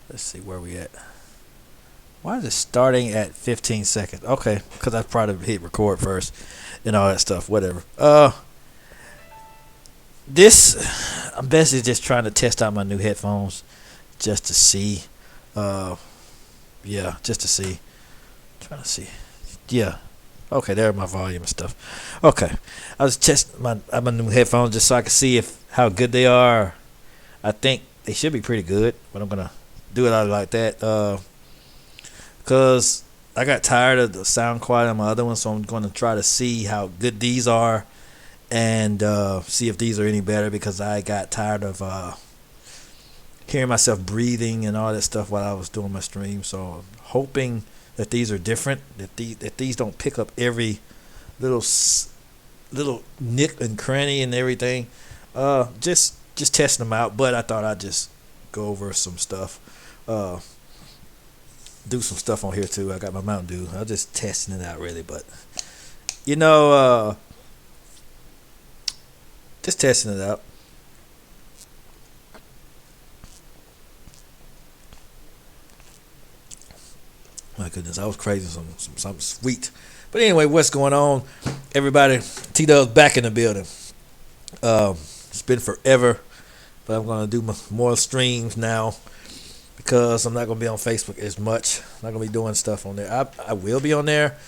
Let's see where we at. Why is it starting at 15 seconds? Okay, because I probably hit record first and all that stuff. Whatever. This I'm basically just trying to test out my new headphones just to see. Uh, yeah, just to see. Trying to see. Yeah. Okay, there my volume and stuff. Okay, I was testing my new headphones just so I can see if how good they are. I think they should be pretty good, but I'm gonna do it out like that. Cause I got tired of the sound quality on my other one, so I'm gonna try to see how good these are and see if these are any better because I got tired of hearing myself breathing and all that stuff while I was doing my stream. So I'm hoping that these are different. That these don't pick up every little little nick and cranny and everything. Just testing them out. But I thought I'd just go over some stuff. Do some stuff on here too. I got my Mountain Dew. I'm just testing it out really, but you know, just testing it out. My goodness, I was craving something sweet. But anyway, what's going on, everybody? T Dub's back in the building. It's been forever, but I'm gonna do more streams now because I'm not gonna be on Facebook as much. I'm not gonna be doing stuff on there. I will be on there.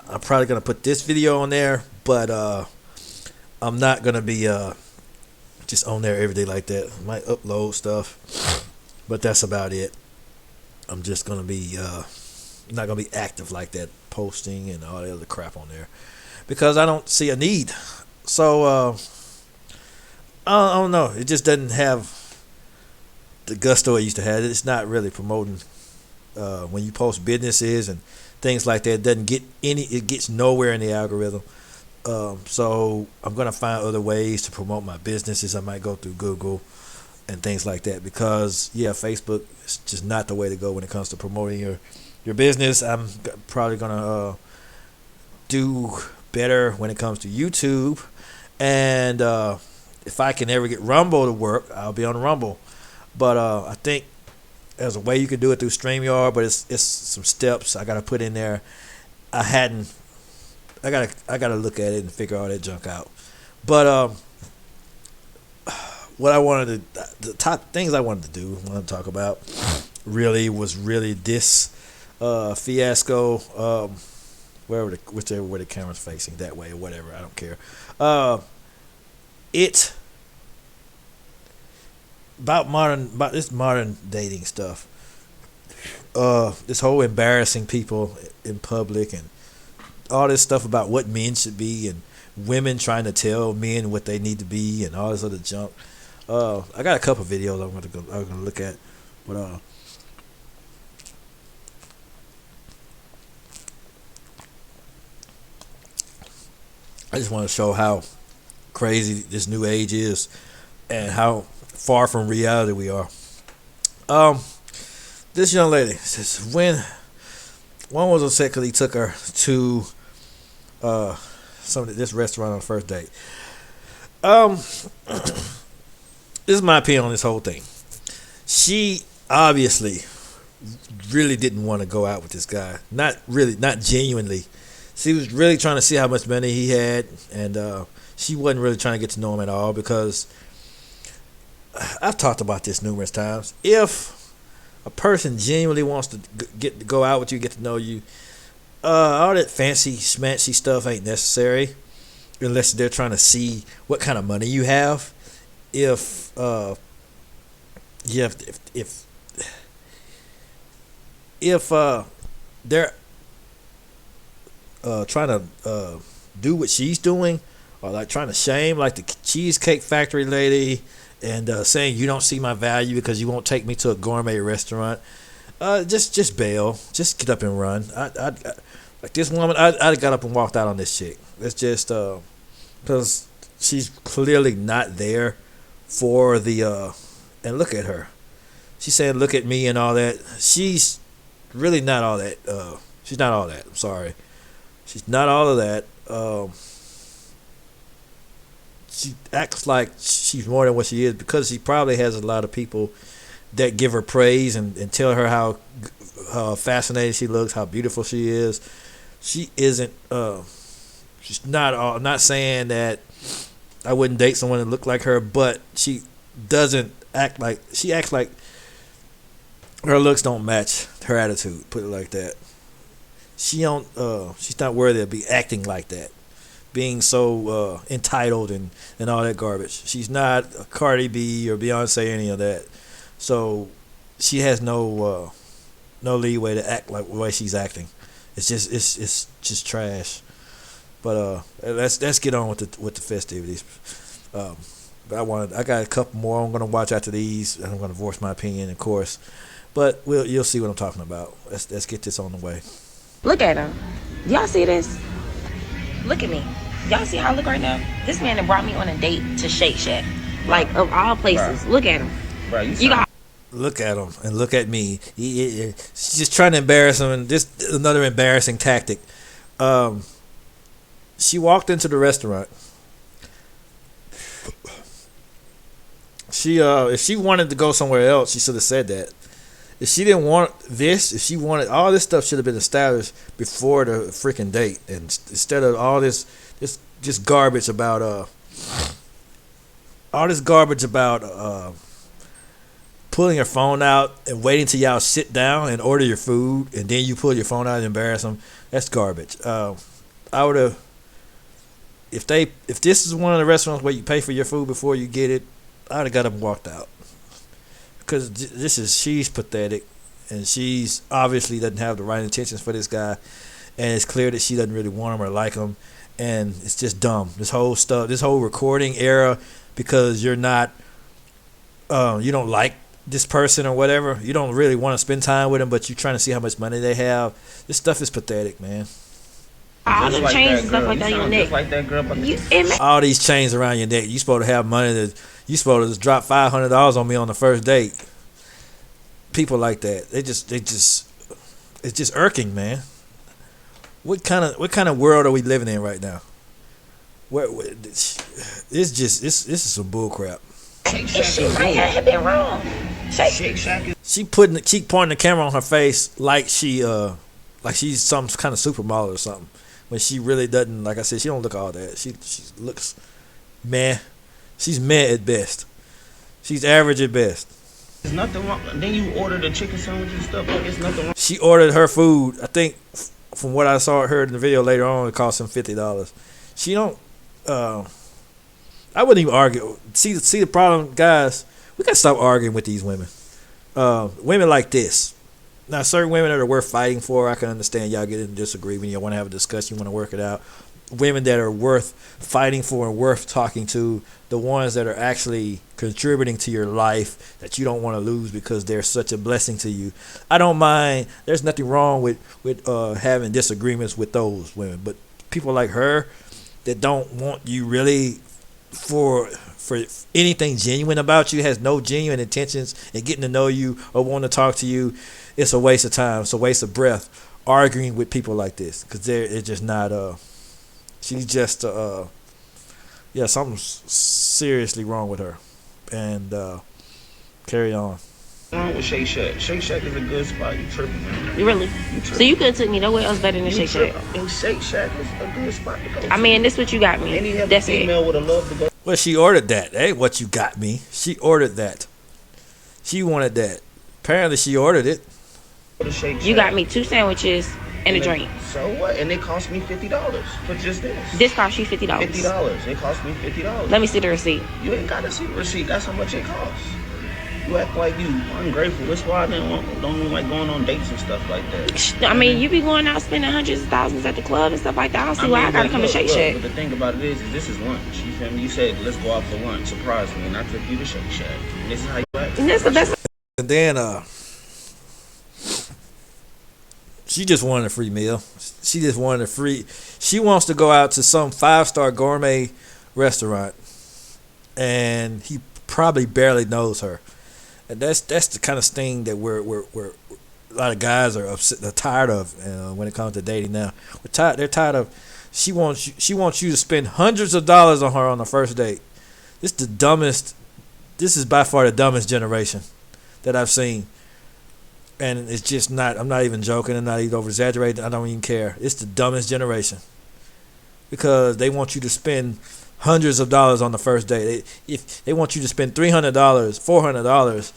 I'm probably gonna put this video on there, but I'm not gonna be just on there every day like that. I might upload stuff, but that's about it. I'm just gonna be not gonna be active like that, posting and all the other crap on there because I don't see a need. So I don't know. It just doesn't have the gusto it used to have. It's not really promoting when you post businesses and things like that. It doesn't get any. It gets nowhere in the algorithm. So I'm gonna find other ways to promote my businesses. I might go through Google and things like that because Facebook is just not the way to go when it comes to promoting your business. I'm probably gonna do better when it comes to YouTube, and if I can ever get Rumble to work, I'll be on Rumble. But I think there's a way you can do it through StreamYard, but it's some steps I gotta put in there. I hadn't. I gotta look at it and figure all that junk out. But what I wanted the top things I wanted to do, want to talk about, really was really this fiasco. Whichever way the camera's facing, that way or whatever, I don't care. It about this modern dating stuff. This whole embarrassing people in public and all this stuff about what men should be and women trying to tell men what they need to be and all this other junk. I got a couple videos I'm gonna look at, but I just want to show how crazy this new age is and how far from reality we are. This young lady says when one was upset because he took her to this restaurant on the first date. This is my opinion on this whole thing. She obviously really didn't want to go out with this guy. Not really, not genuinely. She was really trying to see how much money he had, and she wasn't really trying to get to know him at all because I've talked about this numerous times. If a person genuinely wants to go out with you, get to know you, all that fancy schmancy stuff ain't necessary unless they're trying to see what kind of money you have. If they're trying to do what she's doing, or like trying to shame like the Cheesecake Factory lady and saying you don't see my value because you won't take me to a gourmet restaurant, just bail, just get up and run. I like this woman. I'd got up and walked out on this chick. It's just because she's clearly not there for the and look at her. She's saying look at me and all that. She's really not all that. She's not all that. I'm sorry. She's not all of that. She acts like she's more than what she is because she probably has a lot of people that give her praise and tell her how fascinating she looks, how beautiful she is. She isn't. She's not. I'm not saying that I wouldn't date someone that looked like her, but she doesn't act like. She acts like her looks don't match her attitude. Put it like that. She don't. She's not worthy of be acting like that, being so entitled and all that garbage. She's not a Cardi B or Beyonce, any of that. So she has no leeway to act like the way she's acting. It's just trash. But let's get on with the festivities. I got a couple more I'm gonna watch after these, and I'm gonna voice my opinion, of course. But you'll see what I'm talking about. Let's get this on the way. Look at him. Y'all see this? Look at me. Y'all see how I look right now? This man that brought me on a date to Shake Shack. Like, of all places. Bruh. Look at him. Bruh, you got. Look at him and look at me. She's just trying to embarrass him, and this another embarrassing tactic. She walked into the restaurant. If she wanted to go somewhere else, she should have said that. If she didn't want this, if she wanted all this stuff, should have been established before the freaking date, and instead of all this just garbage about pulling your phone out and waiting till y'all sit down and order your food, and then you pull your phone out and embarrass them. That's garbage. I would have, if this is one of the restaurants where you pay for your food before you get it, I would have got up and walked out. Because she's pathetic, and she's obviously doesn't have the right intentions for this guy, and it's clear that she doesn't really want him or like him, and it's just dumb. This whole recording era, because you're not, you don't like this person or whatever, you don't really want to spend time with them, but you're trying to see how much money they have. This stuff is pathetic, man. All the chains and stuff like that on your neck. Like that girl, all these chains around your neck. You supposed to have money you supposed to just drop $500 on me on the first date. People like that, it's just irking, man. What kind of world are we living in right now? This is some bull crap. She might have been wrong. Shake Shack. She pointing the camera on her face like she's some kind of supermodel or something, when she really doesn't. Like I said, she don't look all that. She looks meh. She's meh at best. She's average at best. There's nothing wrong. Then you order the chicken sandwich and stuff. Like, it's nothing wrong. She ordered her food. I think from what I heard in the video later on, it cost him $50. She don't. I wouldn't even argue. See the problem, guys. We gotta stop arguing with these women. Women like this. Now, certain women that are worth fighting for, I can understand y'all get in disagreement. You want to have a discussion, you want to work it out. Women that are worth fighting for and worth talking to, the ones that are actually contributing to your life that you don't want to lose because they're such a blessing to you. I don't mind. There's nothing wrong with having disagreements with those women. But people like her that don't want you really for anything genuine about you, has no genuine intentions in getting to know you or want to talk to you, it's a waste of time. It's a waste of breath arguing with people like this, because it's just not she's just something's seriously wrong with her. And carry on. What's wrong with Shake Shack? Shake Shack is a good spot. You tripping, man. Really? So you could have took me nowhere else better than Shake Shack. And Shake Shack is a good spot to go to. I mean, this what you got me. Any other That's female it. would have loved to go. Well, she ordered that. Hey, what you got me? She ordered that. She wanted that. Apparently, she ordered it. You got me 2 sandwiches and a drink. So what? And it cost me $50 for just this. This cost you $50. $50. It cost me $50. Let me see the receipt. You ain't got to see the receipt. That's how much it costs. You act like you ungrateful. That's why I don't even like going on dates and stuff like that. I mean, you be going out spending hundreds of thousands at the club and stuff like that. I don't see why I gotta come to Shake Shack. But the thing about it is this is lunch. You feel me? You said, let's go out for lunch. Surprise me. And I took you to Shake Shack. And this is how you act. And that's the best. And then she just wanted a free meal. She just wanted a free. She wants to go out to some 5-star gourmet restaurant, and he probably barely knows her. And that's the kind of thing that we're a lot of guys are upset, they're tired of when it comes to dating now. They're tired of. She wants you to spend hundreds of dollars on her on the first date. This is by far the dumbest generation. that I've seen. And it's just not, I'm not even joking, I'm not even over exaggerating, I don't even care. It's the dumbest generation. Because they want you to spend hundreds of dollars on the first date. If they want you to spend $300, $400,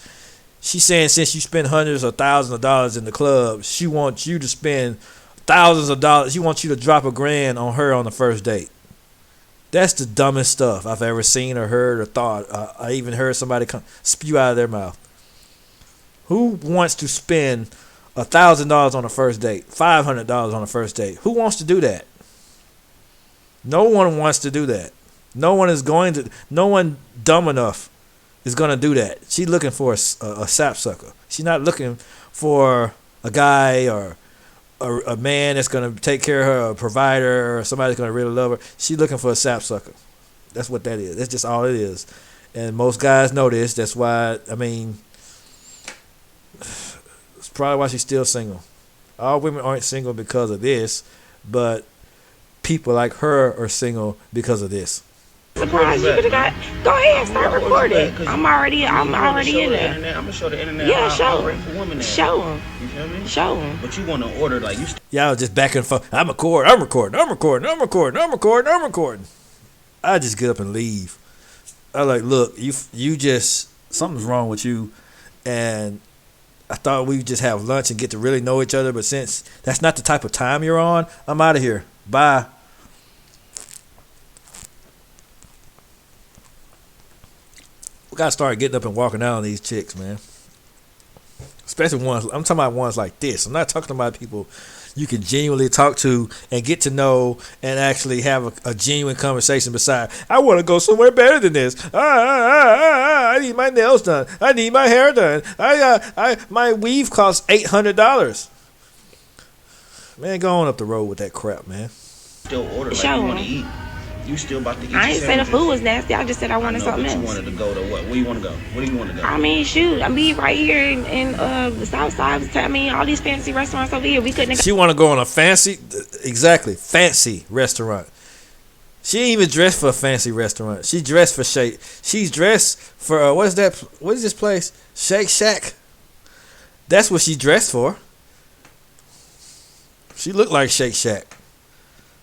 she's saying since you spend hundreds or thousands of dollars in the club, she wants you to spend thousands of dollars. She wants you to drop $1,000 on her on the first date. That's the dumbest stuff I've ever seen or heard or thought. I even heard somebody spew out of their mouth. Who wants to spend $1,000 on a first date, $500 on a first date? Who wants to do that? No one wants to do that. No one is going to. No one dumb enough is going to do that. She's looking for a sapsucker. She's not looking for a guy or a man that's going to take care of her, a provider, or somebody that's going to really love her. She's looking for a sapsucker. That's what that is. That's just all it is. And most guys know this. That's why, I mean, it's probably why she's still single. All women aren't single because of this, but people like her are single because of this. Surprise! You could have got. Go ahead, start recording. I'm already in there. I'm gonna show the internet. Yeah, show them. Show them. You feel me? Show them. But you want to order like you. Y'all just back and forth. I'm recording. I just get up and leave. I like, look, you just, something's wrong with you, and I thought we would just have lunch and get to really know each other, but since that's not the type of time you're on, I'm out of here. Bye. We gotta start getting up and walking out on these chicks, man. Especially ones, I'm talking about ones like this. I'm not talking about people you can genuinely talk to and get to know and actually have a genuine conversation beside, I want to go somewhere better than this. I need my nails done. I need my hair done. My weave costs $800. Man, go on up the road with that crap, man. Still order like you want to eat. You still about to eat. I ain't say the food was nasty. I just said I wanted something else. You wanted to go to what? Where you want to go? Where do you want to go? I mean, shoot. I mean, right here in the South Side. I mean, all these fancy restaurants over here. We couldn't. She want to go on a fancy restaurant. She ain't even dressed for a fancy restaurant. She dressed for Shake. She's dressed for what is that? What is this place? Shake Shack. That's what she dressed for. She looked like Shake Shack.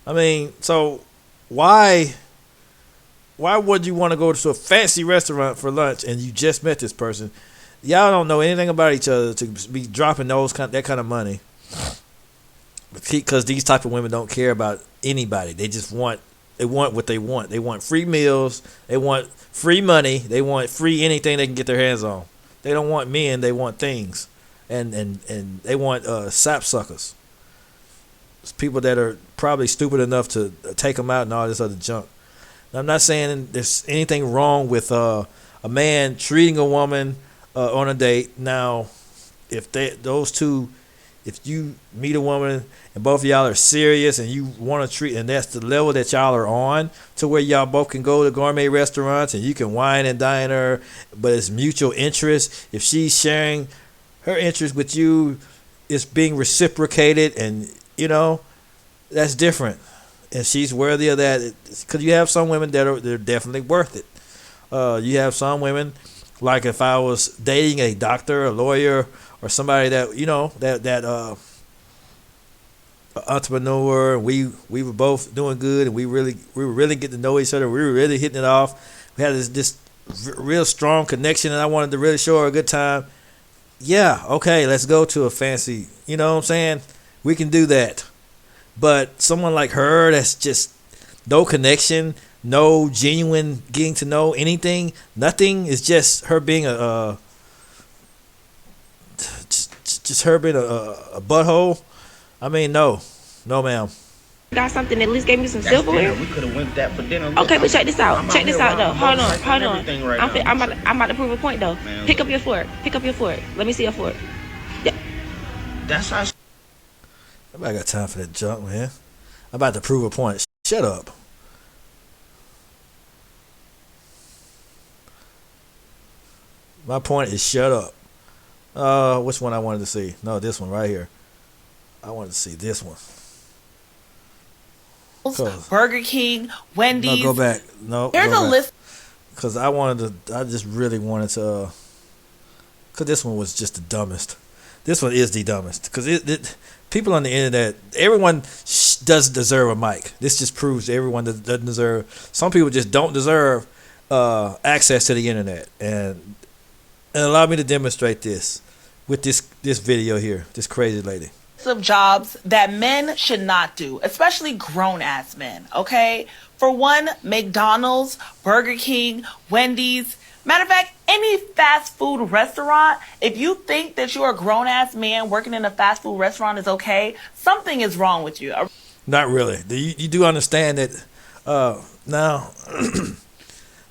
I mean, so why would you want to go to a fancy restaurant for lunch and you just met this person? Y'all don't know anything about each other to be dropping that kind of money. Because these type of women don't care about anybody. They just want what they want. They want free meals. They want free money. They want free anything they can get their hands on. They don't want men. They want things, and they want sapsuckers. It's people that are probably stupid enough to take them out and all this other junk. Now, I'm not saying there's anything wrong with a man treating a woman on a date. Now, if you meet a woman and both of y'all are serious and you want to treat, and that's the level that y'all are on, to where y'all both can go to gourmet restaurants and you can wine and dine her, but it's mutual interest. If she's sharing her interest with you, it's being reciprocated, and that's different, and she's worthy of that. Because you have some women they're definitely worth it. You have some women, like if I was dating a doctor, a lawyer, or somebody that that entrepreneur, and we were both doing good, and we were really getting to know each other. We were really hitting it off. We had this real strong connection, and I wanted to really show her a good time. Yeah, okay, let's go to a fancy. You know what I'm saying? We can do that. But someone like her, that's just no connection, no genuine getting to know anything, nothing. It's just her being just her being a butthole. I mean, no, ma'am. Got something that at least gave me some silverware. We could have went that for dinner. Okay, but check this out. Check this out though. Hold on. Right I'm about to prove a point though. Man, pick up your fork. Let me see your fork. Yeah. That's how. Nobody got time for that junk, man. I'm about to prove a point. Shut up. My point is shut up. Which one I wanted to see? No, this one right here. I wanted to see this one. Burger King, Wendy's. No, go back. No, there's a list. Because I just really wanted to. Because this one was just the dumbest. This one is the dumbest. Because people on the internet, everyone doesn't deserve a mic. This just proves everyone doesn't deserve. Some people just don't deserve access to the internet. And allow me to demonstrate this with this video here. This crazy lady. Of jobs that men should not do, especially grown-ass men, okay? For one, McDonald's, Burger King, Wendy's. Matter of fact, any fast food restaurant, if you think that you're a grown-ass man working in a fast food restaurant is okay, something is wrong with you. Not really. You do understand that. Now,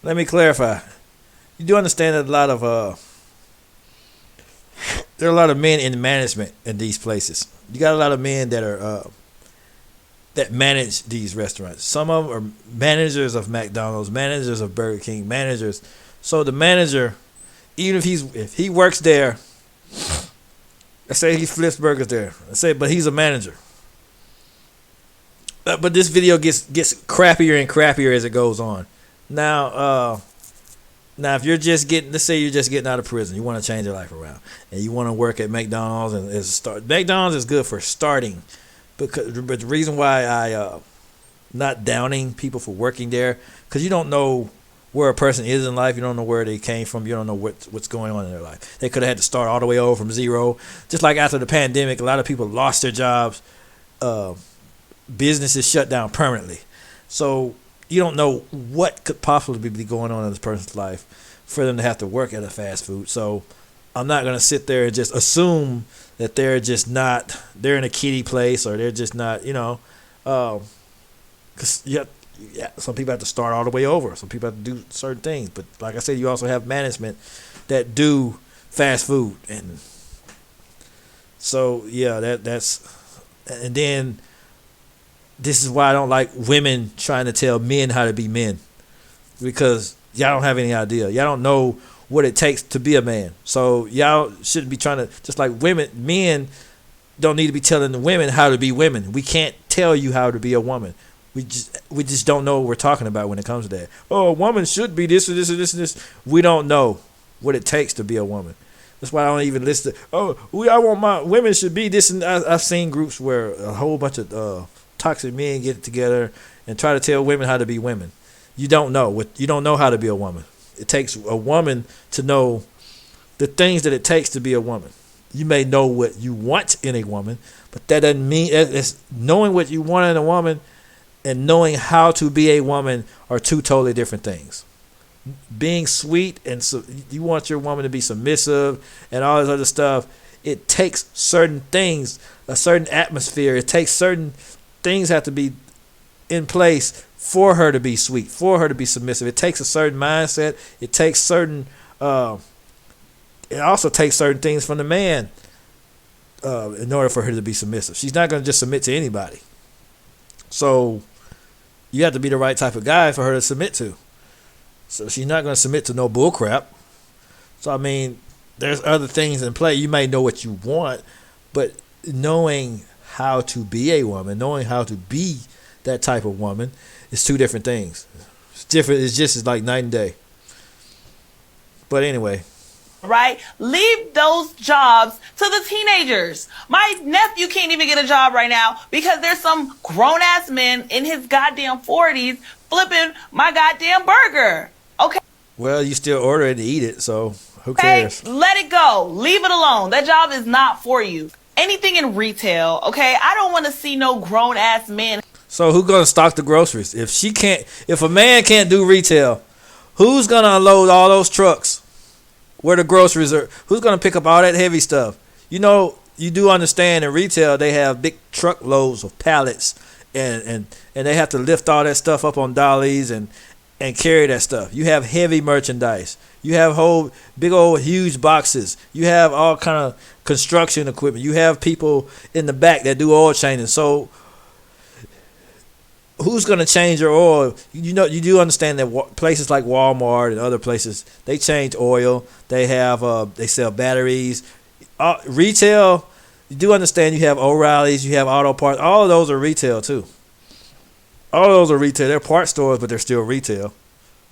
let me clarify. You do understand that there are a lot of men in management in these places. You got a lot of men that are that manage these restaurants. Some of them are managers of McDonald's, managers of Burger King, managers. So the manager, even if he works there, let's say he flips burgers there. But he's a manager. But this video gets crappier and crappier as it goes on. Now if you're just let's say you're just getting out of prison, you want to change your life around, and you want to work at McDonald's McDonald's is good for starting, but the reason why I not downing people for working there, because you don't know where a person is in life, you don't know where they came from, you don't know what's going on in their life. They could have had to start all the way over from zero. Just like after the pandemic, a lot of people lost their jobs, businesses shut down permanently, so you don't know what could possibly be going on in this person's life for them to have to work at a fast food. So I'm not going to sit there and just assume that they're in a kiddie place, or they're just not, because some people have to start all the way over. Some people have to do certain things. But like I said, you also have management that do fast food. And so, yeah, that's, and then, this is why I don't like women trying to tell men how to be men, because y'all don't have any idea. Y'all don't know what it takes to be a man. So y'all shouldn't be trying to, just like men don't need to be telling the women how to be women. We can't tell you how to be a woman. We just don't know what we're talking about when it comes to that. Oh, a woman should be this or this or this and this. We don't know what it takes to be a woman. That's why I don't even listen to, I want my women should be this. And I've seen groups where a whole bunch of toxic men get together and try to tell women how to be women. You don't know how to be a woman. It takes a woman to know the things that it takes to be a woman. You may know what you want in a woman, but that doesn't mean it's knowing what you want in a woman and knowing how to be a woman are two totally different things. Being sweet and you want your woman to be submissive and all this other stuff, it takes certain things, a certain atmosphere. It takes certain things have to be in place for her to be sweet, for her to be submissive. It takes a certain mindset. It takes certain. It also takes certain things from the man in order for her to be submissive. She's not going to just submit to anybody. So you have to be the right type of guy for her to submit to. So she's not going to submit to no bull crap. So I mean, there's other things in play. You may know what you want, but knowing how to be a woman, knowing how to be that type of woman, is two different things. It's different. It's just like night and day. But anyway. Right? Leave those jobs to the teenagers. My nephew can't even get a job right now because there's some grown-ass man in his goddamn 40s flipping my goddamn burger. Okay? Well, you still order it to eat it, so who cares? Hey, let it go. Leave it alone. That job is not for you. Anything in retail, okay? I don't want to see no grown-ass men. So who's gonna stock the groceries? If a man can't do retail, who's gonna unload all those trucks where the groceries are? Who's gonna pick up all that heavy stuff? You do understand in retail they have big truckloads of pallets and they have to lift all that stuff up on dollies and carry that stuff. You have heavy merchandise. You have whole big old huge boxes. You have all kind of construction equipment. You have people in the back that do oil changing. So who's going to change your oil? You do understand that places like Walmart and other places, they change oil. They have they sell batteries. Retail, you do understand you have O'Reilly's, you have auto parts. All of those are retail too. All of those are retail. They're part stores, but they're still retail.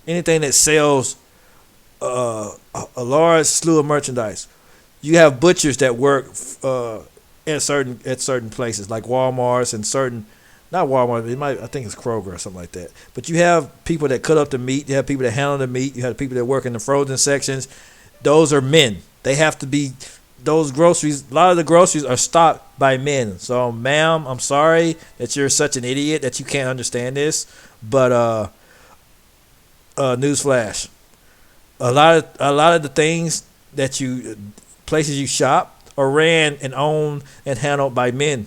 Anything that sells a large slew of merchandise. You have butchers that work at certain places like Walmart's and certain, not Walmart. I think it's Kroger or something like that. But you have people that cut up the meat. You have people that handle the meat. You have people that work in the frozen sections. Those are men. They have to be. Those groceries. A lot of the groceries are stocked by men. So, ma'am, I'm sorry that you're such an idiot that you can't understand this. But newsflash: a lot of the things that places you shop are ran and owned and handled by men.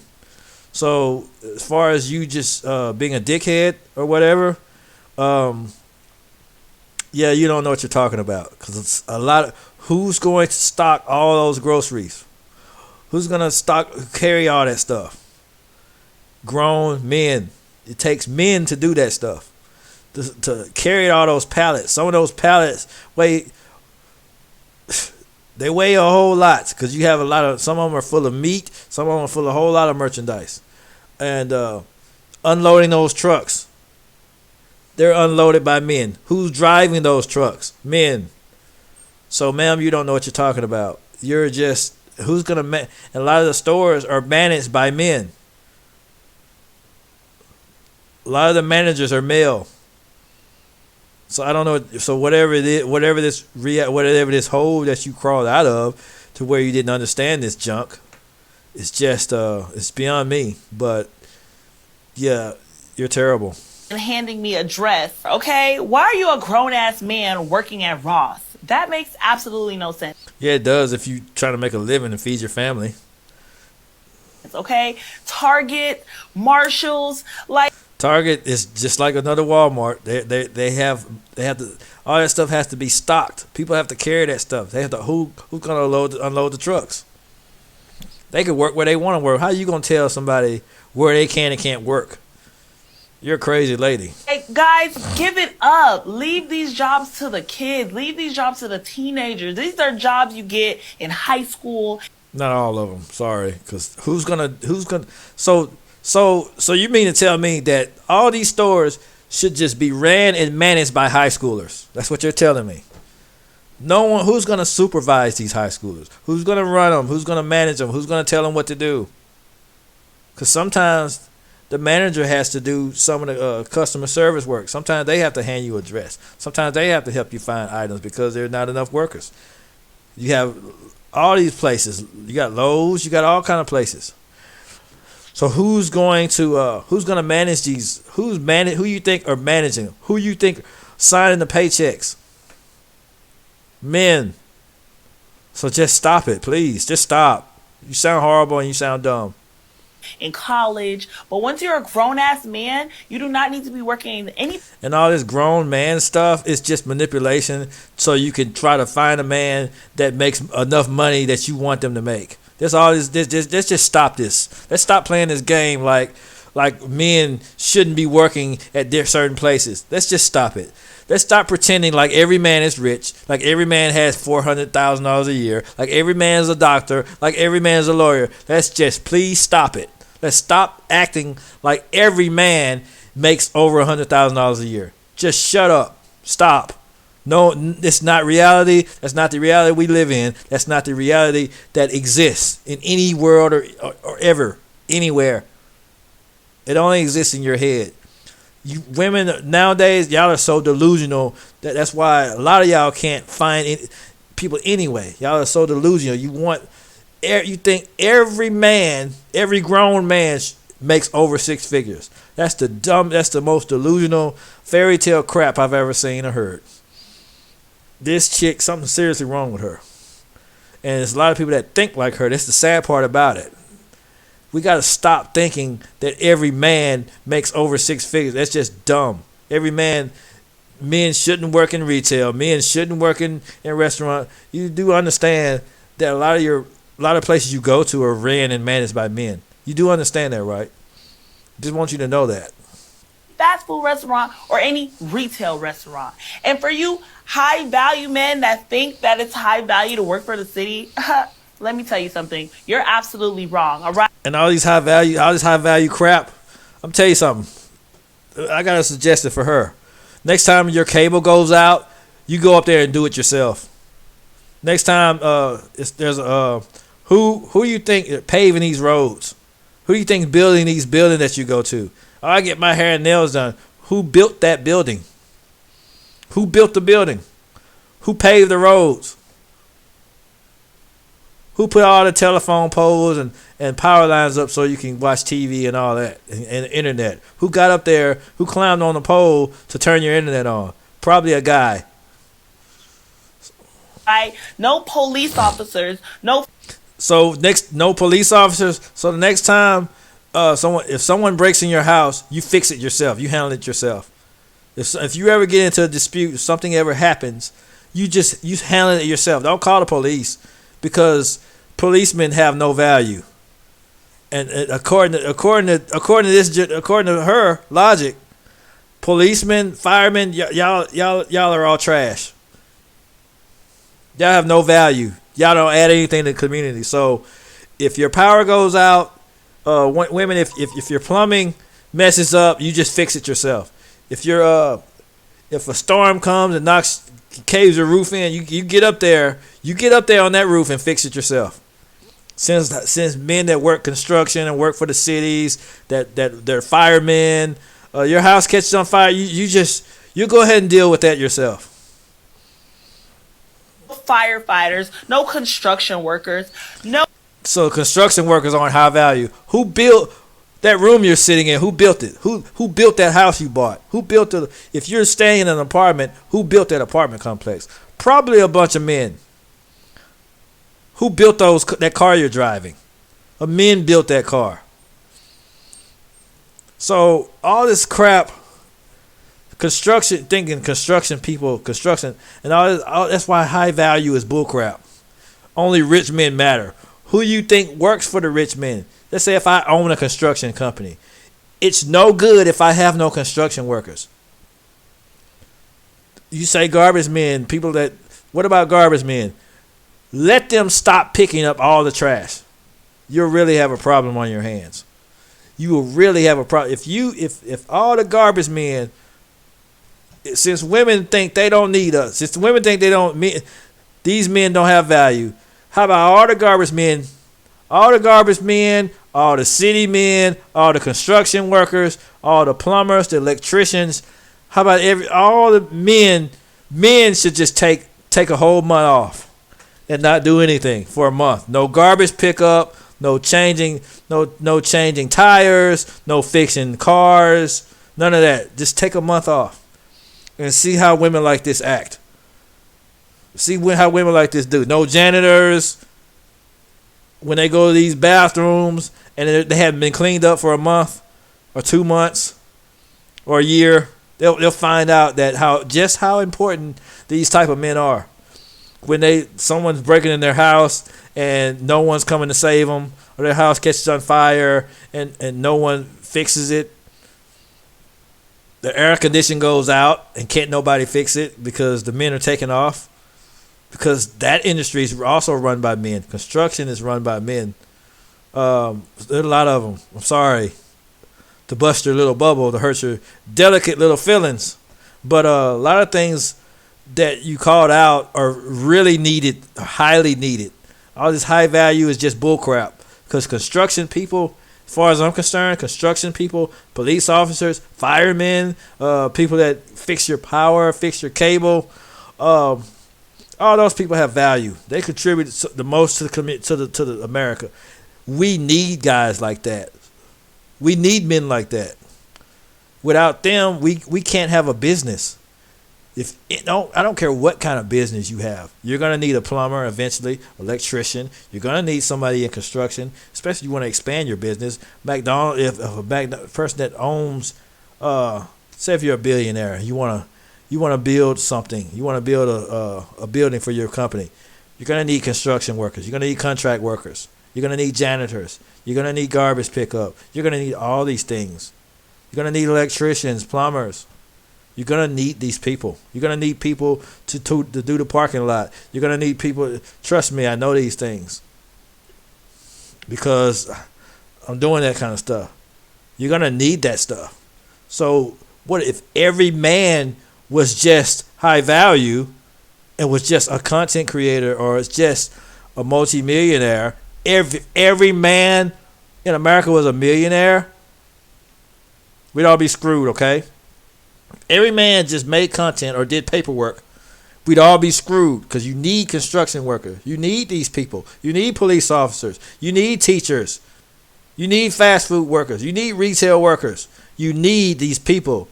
So as far as you just being a dickhead or whatever, yeah, you don't know what you're talking about, because it's a lot of, who's going to stock all those groceries? Who's going to carry all that stuff? Grown men. It takes men to do that stuff, to carry all those pallets. Some of those pallets weigh a whole lot, because you have some of them are full of meat, some of them are full of a whole lot of merchandise. And unloading those trucks, they're unloaded by men. Who's driving those trucks? Men. So, ma'am, you don't know what you're talking about. You're just, who's going to, and a lot of the stores are managed by men. A lot of the managers are male. So I don't know. So whatever it is, whatever this hole that you crawled out of, to where you didn't understand this junk, it's just it's beyond me. But yeah, you're terrible. And handing me a dress, okay? Why are you a grown-ass man working at Ross? That makes absolutely no sense. Yeah, it does if you trying to make a living and feed your family. Okay? Target, Marshalls, like... Target is just like another Walmart. They have to, all that stuff has to be stocked. People have to carry that stuff. They have to, who's gonna unload the trucks? They can work where they want to work. How you gonna tell somebody where they can and can't work? You're a crazy lady. Hey, guys, give it up. Leave these jobs to the kids. Leave these jobs to the teenagers. These are jobs you get in high school. Not all of them. Sorry, because who's gonna? So you mean to tell me that all these stores should just be ran and managed by high schoolers? That's what you're telling me. No one. Who's gonna supervise these high schoolers? Who's gonna run them? Who's gonna manage them? Who's gonna tell them what to do? Because sometimes the manager has to do some of the customer service work. Sometimes they have to hand you a dress. Sometimes they have to help you find items because there's not enough workers. You have all these places. You got Lowe's. You got all kind of places. So who's going to manage these? Who you think are managing them? Who you think signing the paychecks? Men. So just stop it, please. Just stop. You sound horrible and you sound dumb. In college, but once you're a grown-ass man, you do not need to be working in any... And all this grown man stuff is just manipulation, so you can try to find a man that makes enough money that you want them to make. Let's just stop this. Let's stop playing this game like men shouldn't be working at their certain places. Let's just stop it. Let's stop pretending like every man is rich, like every man has $400,000 a year, like every man is a doctor, like every man is a lawyer. Let's just please stop it. Let's stop acting like every man makes over $100,000 a year. Just shut up. Stop. No, it's not reality. That's not the reality we live in. That's not the reality that exists in any world or ever, anywhere. It only exists in your head. You women nowadays, y'all are so delusional that's why a lot of y'all can't find people anyway. Y'all are so delusional. You think every grown man makes over six figures. That's the most delusional fairy tale crap I've ever seen or heard. This chick, something seriously wrong with her. And there's a lot of people that think like her. That's the sad part about it. We got to stop thinking that every man makes over six figures. That's just dumb. Men shouldn't work in retail. Men shouldn't work in restaurant. You do understand that a lot of places you go to are ran and managed by men. You do understand that, right? Just want you to know that. Fast food restaurant or any retail restaurant. And for you high value men that think that it's high value to work for the city, let me tell you something. You're absolutely wrong. All right. And all this high value crap. I'm tell you something. I got a suggestion for her. Next time your cable goes out, you go up there and do it yourself. Next time, there's who you think paving these roads? Who you think building these buildings that you go to? Oh, I get my hair and nails done. Who built that building? Who built the building? Who paved the roads? Who put all the telephone poles and power lines up so you can watch TV and all that and the internet? Who got up there? Who climbed on the pole to turn your internet on? Probably a guy. No police officers. No. So no police officers. So the next time if someone breaks in your house, you fix it yourself. You handle it yourself. If you ever get into a dispute, if something ever happens, you handle it yourself. Don't call the police, because policemen have no value. And according to her logic, policemen, firemen, y'all are all trash. Y'all have no value. Y'all don't add anything to the community. So if your power goes out, women, if your plumbing messes up, you just fix it yourself. If a storm comes and caves your roof in, you get up there on that roof and fix it yourself. Since men that work construction and work for the cities, that they're firemen, your house catches on fire, you go ahead and deal with that yourself. Firefighters, no construction workers, no. So construction workers aren't high value. Who built that room you're sitting in? Who built it? Who built that house you bought? Who built it? If you're staying in an apartment, who built that apartment complex? Probably a bunch of men. Who built that car you're driving? Men built that car. So all this crap, construction people, and all that's why high value is bullcrap. Only rich men matter. Who you think works for the rich men? Let's say if I own a construction company, it's no good if I have no construction workers. You say garbage men, what about garbage men? Let them stop picking up all the trash. You'll really have a problem on your hands. You will really have a problem. If all the garbage men, since women think they don't need us, since women think these men don't have value, how about all the garbage men, all the city men, all the construction workers, all the plumbers, the electricians? How about all the men? Men should just take a whole month off and not do anything for a month. No garbage pickup, no changing tires, no fixing cars, none of that. Just take a month off and see how women like this act. See how women like this do. No janitors. When they go to these bathrooms and they haven't been cleaned up for a month or 2 months or a year, they'll find out that how important these type of men are. When someone's breaking in their house and no one's coming to save them, or their house catches on fire and no one fixes it, the air condition goes out and can't nobody fix it because the men are taking off. Because that industry is also run by men. Construction is run by men. There's a lot of them. I'm sorry to bust your little bubble, to hurt your delicate little feelings. But a lot of things that you called out are really needed, highly needed. All this high value is just bullcrap. Because construction people, as far as I'm concerned, construction people, police officers, firemen, people that fix your power, fix your cable, all those people have value. They contribute the most to the America. We need guys like that. We need men like that. Without them, we can't have a business. I don't care what kind of business you have. You're gonna need a plumber eventually, electrician. You're gonna need somebody in construction, especially if you want to expand your business. McDonald's, if a person that owns, say if you're a billionaire, you wanna build something. You want to build a building for your company. You're going to need construction workers. You're going to need contract workers. You're going to need janitors. You're going to need garbage pickup. You're going to need all these things. You're going to need electricians, plumbers. You're going to need these people. You're going to need people to do the parking lot. You're going to need people. Trust me, I know these things because I'm doing that kind of stuff. You're going to need that stuff. So what if every man was just high value and was just a content creator or is just a multimillionaire, every man in America was a millionaire, we'd all be screwed, okay? Every man just made content or did paperwork, we'd all be screwed, because you need construction workers. You need these people. You need police officers. You need teachers. You need fast food workers. You need retail workers. You need these people.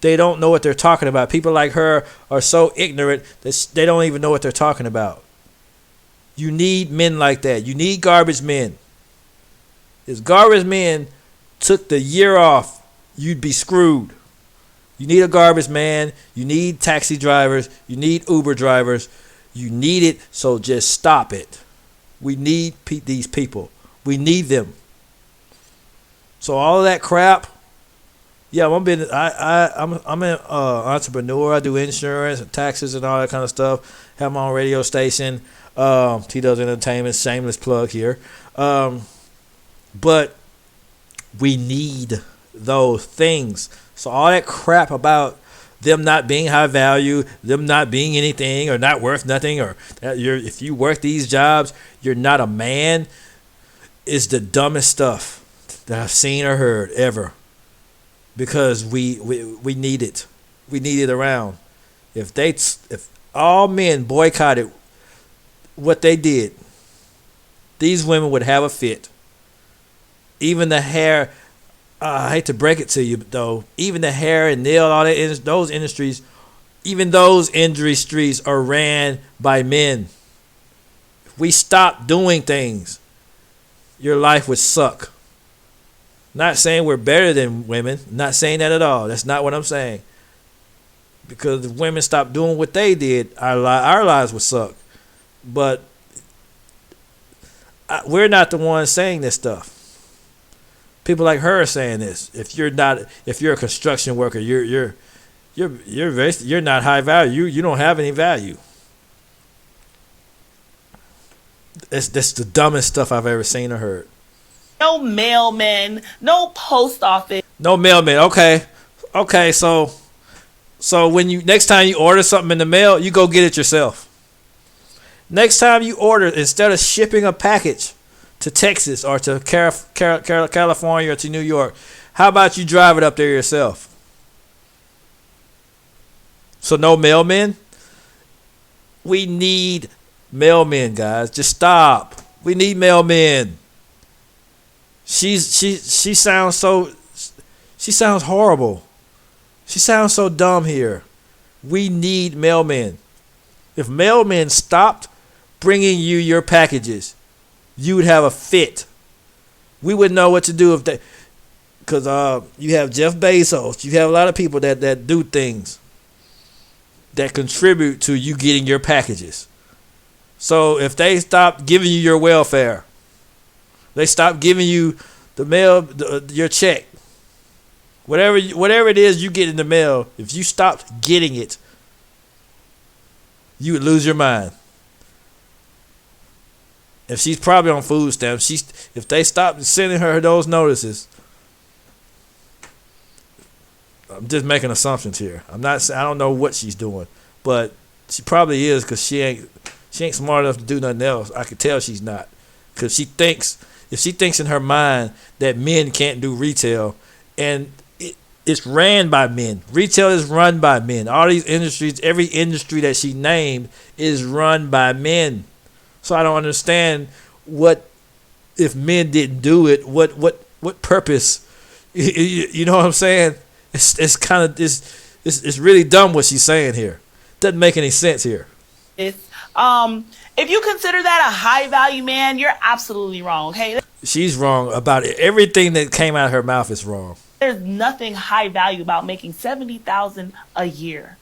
They don't know what they're talking about. People like her are so ignorant that they don't even know what they're talking about. You need men like that. You need garbage men. If garbage men took the year off, you'd be screwed. You need a garbage man. You need taxi drivers. You need Uber drivers. You need it, so just stop it. We need these people. We need them. So all of that crap, yeah, I'm an entrepreneur. I do insurance and taxes and all that kind of stuff. Have my own radio station. T-Dubs Entertainment, shameless plug here. But we need those things. So all that crap about them not being high value, them not being anything or not worth nothing, or that if you work these jobs, you're not a man, is the dumbest stuff that I've seen or heard ever. Because we need it. We need it around. If all men boycotted what they did, these women would have a fit. Even the hair, I hate to break it to you, though, even the hair and nail, all that, those industries, even those industries are ran by men. If we stop doing things, your life would suck. Not saying we're better than women. Not saying that at all. That's not what I'm saying. Because if women stopped doing what they did, our lives would suck. But we're not the ones saying this stuff. People like her are saying this. If you're a construction worker, you're not high value. You don't have any value. That's the dumbest stuff I've ever seen or heard. No mailmen, no post office. No mailman. Okay. So when next time you order something in the mail, you go get it yourself. Next time you order, instead of shipping a package to Texas or to California or to New York, how about you drive it up there yourself? So no mailmen. We need mailmen, guys. Just stop. We need mailmen. She sounds horrible. She sounds so dumb here. We need mailmen. If mailmen stopped bringing you your packages, you would have a fit. We wouldn't know what to do if they, because you have Jeff Bezos, you have a lot of people that do things that contribute to you getting your packages. So if they stop giving you your welfare, they stop giving you the mail, your check, whatever it is you get in the mail. If you stopped getting it, you would lose your mind. If she's probably on food stamps, if they stop sending her those notices, I'm just making assumptions here. I don't know what she's doing, but she probably is, because she ain't smart enough to do nothing else. I can tell she's not, because if she thinks in her mind that men can't do retail, and it's ran by men. Retail is run by men. All these industries, every industry that she named is run by men. So I don't understand what, if men didn't do it, what purpose? You know what I'm saying? It's kind of it's really dumb what she's saying here. Doesn't make any sense here. If you consider that a high value man, you're absolutely wrong. Okay, she's wrong about it. Everything that came out of her mouth is wrong. There's nothing high value about making $70,000 a year.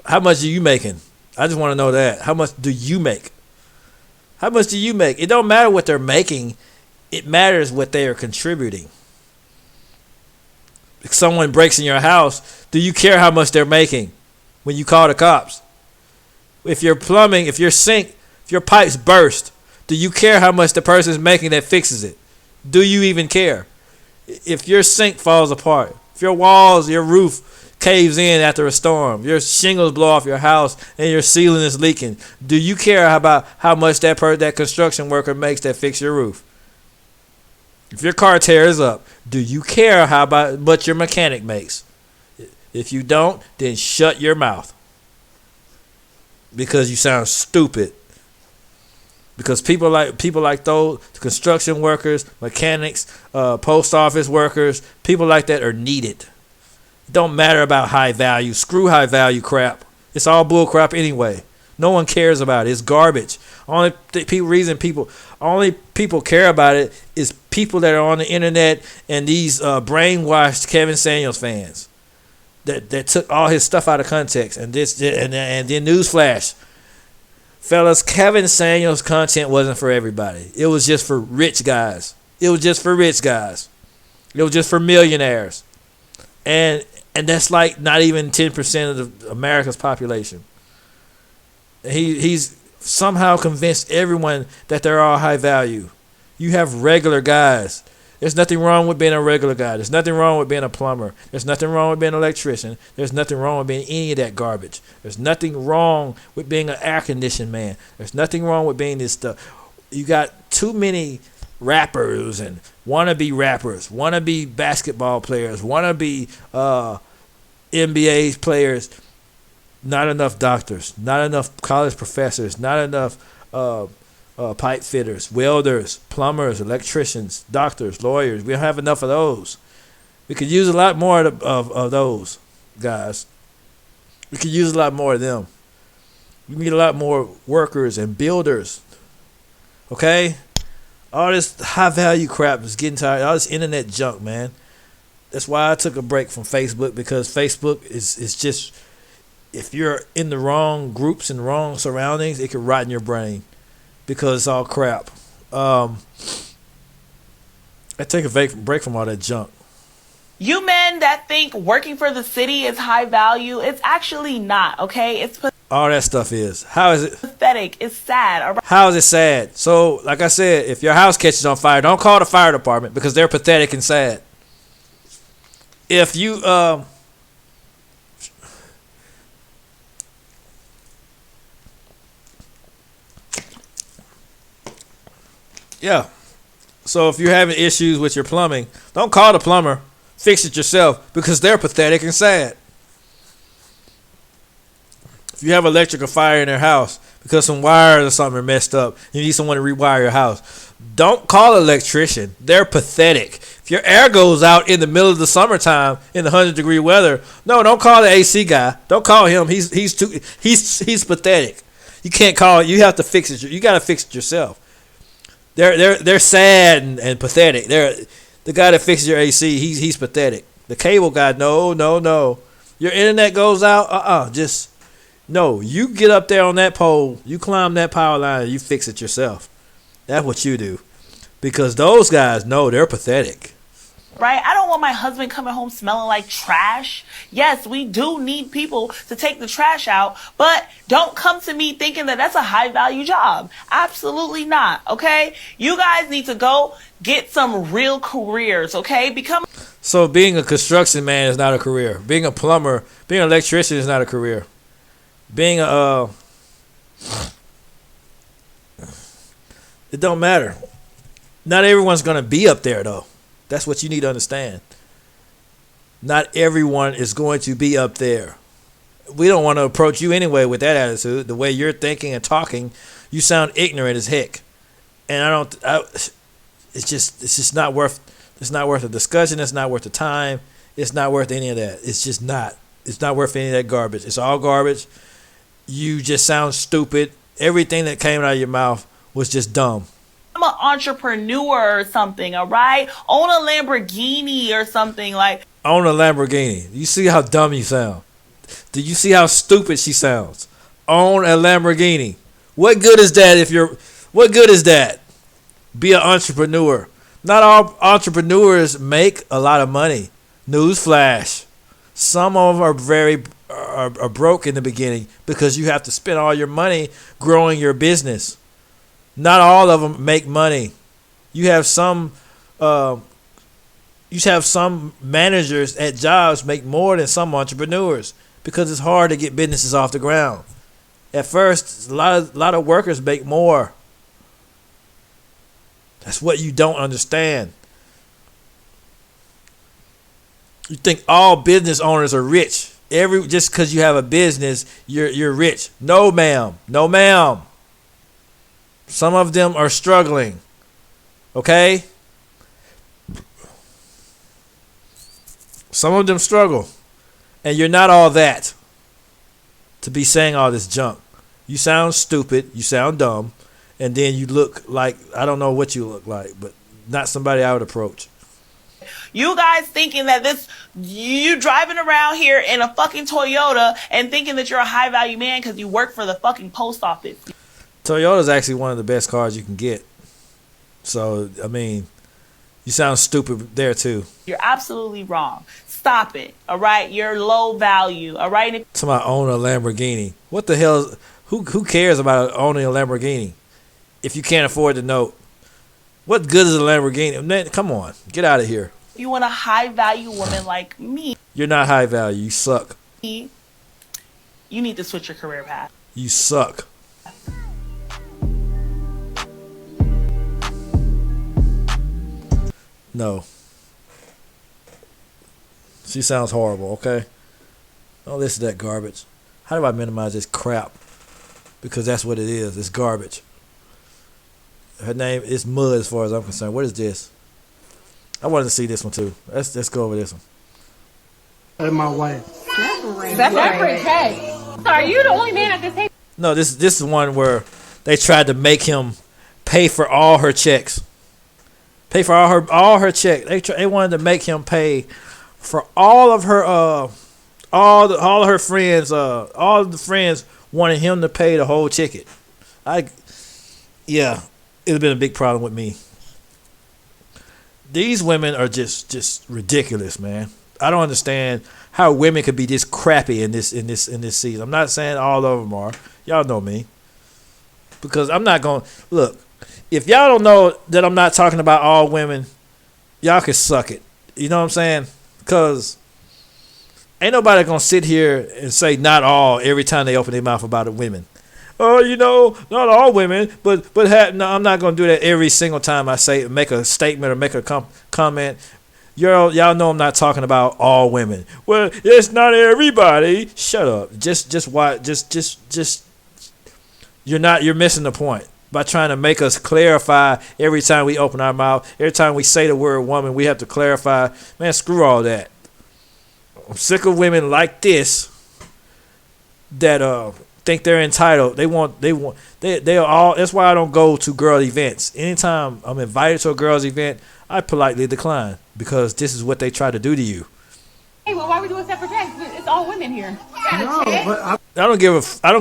How much are you making? I just want to know that. How much do you make? How much do you make? It don't matter what they're making. It matters what they are contributing. If someone breaks in your house, do you care how much they're making when you call the cops? If your plumbing, if your sink, if your pipes burst, do you care how much the person's making that fixes it? Do you even care? If your sink falls apart, if your walls, your roof caves in after a storm. Your shingles blow off your house and your ceiling is leaking. Do you care about how much that construction worker makes that fix your roof? If your car tears up, do you care how much your mechanic makes? If you don't, then shut your mouth. Because you sound stupid. Because people like those construction workers, mechanics, post office workers, people like that are needed. It don't matter about high value. Screw high value crap. It's all bull crap anyway. No one cares about it. It's garbage. Only people care about it is people that are on the internet and these brainwashed Kevin Samuels fans that took all his stuff out of context. And then newsflash, fellas, Kevin Samuels' content wasn't for everybody. It was just for rich guys. It was just for millionaires. And that's like not even 10% of America's population. He's somehow convinced everyone that they're all high value. You have regular guys. There's nothing wrong with being a regular guy. There's nothing wrong with being a plumber. There's nothing wrong with being an electrician. There's nothing wrong with being any of that garbage. There's nothing wrong with being an air conditioned man. There's nothing wrong with being this stuff. You got too many rappers and wannabe rappers, wannabe basketball players, wannabe NBA players. Not enough doctors, not enough college professors, not enough pipe fitters, welders, plumbers, electricians, doctors, lawyers. We don't have enough of those. We could use a lot more of those guys. We could use a lot more of them. We need a lot more workers and builders. Okay? All this high value crap is getting tired. All this internet junk, man. That's why I took a break from Facebook, because Facebook is just, if you're in the wrong groups and wrong surroundings, it can rot in your brain because it's all crap. I take a break from all that junk. You men that think working for the city is high value, it's actually not, okay? It's all that stuff is. How is it? Pathetic. It's sad. All right? How is it sad? So, like I said, if your house catches on fire, don't call the fire department because they're pathetic and sad. If you yeah. So if you're having issues with your plumbing, don't call the plumber. Fix it yourself because they're pathetic and sad. If you have electrical fire in their house because some wires or something are messed up, you need someone to rewire your house, don't call an electrician. They're pathetic. If your air goes out in the middle of the summertime in the 100-degree weather, no, don't call the AC guy. Don't call him. He's pathetic. You can't call it. You have to fix it. You got to fix it yourself. They're sad and pathetic. The guy that fixes your AC, he's pathetic. The cable guy, no. Your internet goes out, just no. You get up there on that pole, you climb that power line, and you fix it yourself. That's what you do. Because those guys, no, they're pathetic. Right? I don't want my husband coming home smelling like trash. Yes, we do need people to take the trash out, but don't come to me thinking that that's a high value job. Absolutely not. Okay? You guys need to go get some real careers. Okay? So being a construction man is not a career. Being a plumber, being an electrician is not a career. Being it don't matter. Not everyone's going to be up there though. That's what you need to understand. Not everyone is going to be up there. We don't want to approach you anyway with that attitude. The way you're thinking and talking, you sound ignorant as heck. And it's just not worth. It's not worth a discussion. It's not worth the time. It's not worth any of that. It's just not. It's not worth any of that garbage. It's all garbage. You just sound stupid. Everything that came out of your mouth was just dumb. I'm an entrepreneur or something, all right? Own a Lamborghini or something like. Own a Lamborghini. You see how dumb you sound? Do you see how stupid she sounds? Own a Lamborghini. What good is that what good is that? Be an entrepreneur. Not all entrepreneurs make a lot of money. Newsflash. Some of them are broke in the beginning because you have to spend all your money growing your business. Not all of them make money. You have some You have some managers at jobs make more than some entrepreneurs because it's hard to get businesses off the ground. At first, a lot of workers make more. That's what you don't understand. You think all business owners are rich. Just because you have a business, you're rich. No, ma'am. No, ma'am. Some of them are struggling. Okay? Some of them struggle. And you're not all that to be saying all this junk. You sound stupid. You sound dumb. And then you look like, I don't know what you look like, but not somebody I would approach. You guys thinking that you driving around here in a fucking Toyota and thinking that you're a high value man because you work for the fucking post office. Toyota's actually one of the best cars you can get. So, I mean, you sound stupid there too. You're absolutely wrong. Stop it. All right? You're low value. All right? Somebody own a Lamborghini. What the hell? Who cares about owning a Lamborghini if you can't afford the note? What good is a Lamborghini? Man, come on. Get out of here. You want a high value woman like me. You're not high value. You suck. You need to switch your career path. You suck. No. She sounds horrible, okay? Don't listen to that garbage. How do I minimize this crap? Because that's what it is. It's garbage. Her name is Mud as far as I'm concerned. What is this? I wanted to see this one too. Let's go over this one. And my wife. Separate checks. So are you the only man at this table? No, this is one where they tried to make him pay for all her checks. Pay for all her checks. They wanted to make him pay for all of her all of her friends. All of the friends wanted him to pay the whole ticket. Yeah, it'd been a big problem with me. These women are just ridiculous, man. I don't understand how women could be this crappy in this season. I'm not saying all of them are. Y'all know me. Because I'm not going to look. If y'all don't know that I'm not talking about all women, y'all can suck it. You know what I'm saying? Because ain't nobody going to sit here and say not all every time they open their mouth about the women. Oh, you know, not all women, but no, I'm not going to do that every single time I make a statement or make a comment. Y'all know I'm not talking about all women. Well, it's not everybody. Shut up. Just why? Just. You're missing the point by trying to make us clarify every time we open our mouth. Every time we say the word woman, we have to clarify. Man, screw all that. I'm sick of women like this that think they're entitled. They are all. That's why I don't go to girl events. Anytime I'm invited to a girl's event, I politely decline because this is what they try to do to you. Hey, well, why are we doing separate checks? It's all women here. No, but I don't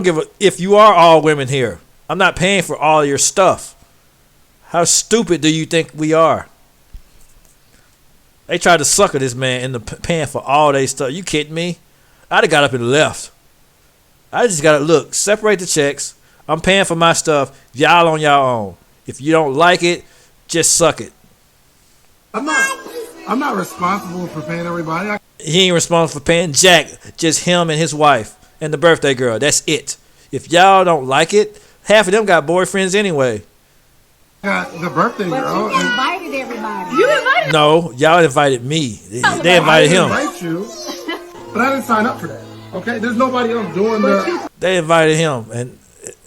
give a. If you are all women here, I'm not paying for all your stuff. How stupid do you think we are? They tried to sucker this man into paying for all their stuff. You kidding me? I'd have got up and left. I just gotta look, separate the checks. I'm paying for my stuff. Y'all on y'all own. If you don't like it, just suck it. I'm not responsible for paying everybody. He ain't responsible for paying Jack. Just him and his wife and the birthday girl. That's it. If y'all don't like it, half of them got boyfriends anyway. Got the birthday girl. But you invited everybody. You invited. No, y'all invited me. They invited him. I invite you, but I didn't sign up for that. Okay, there's nobody else doing the. They invited him, and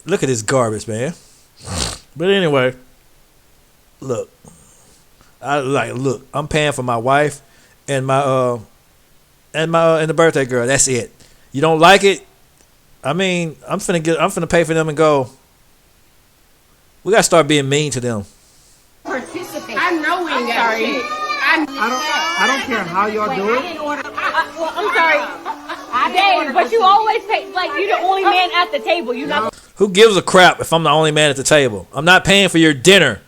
look at this garbage, man. But anyway, look, I'm paying for my wife and my and the birthday girl. That's it. You don't like it? I mean, I'm finna pay for them and go. We gotta start being mean to them. Participate. I know we ain't got shit. I don't care how y'all do it. Well, I'm sorry. Dave, but you always pay, like, you're the only man at the table. You know. Who gives a crap if I'm the only man at the table? I'm not paying for your dinner.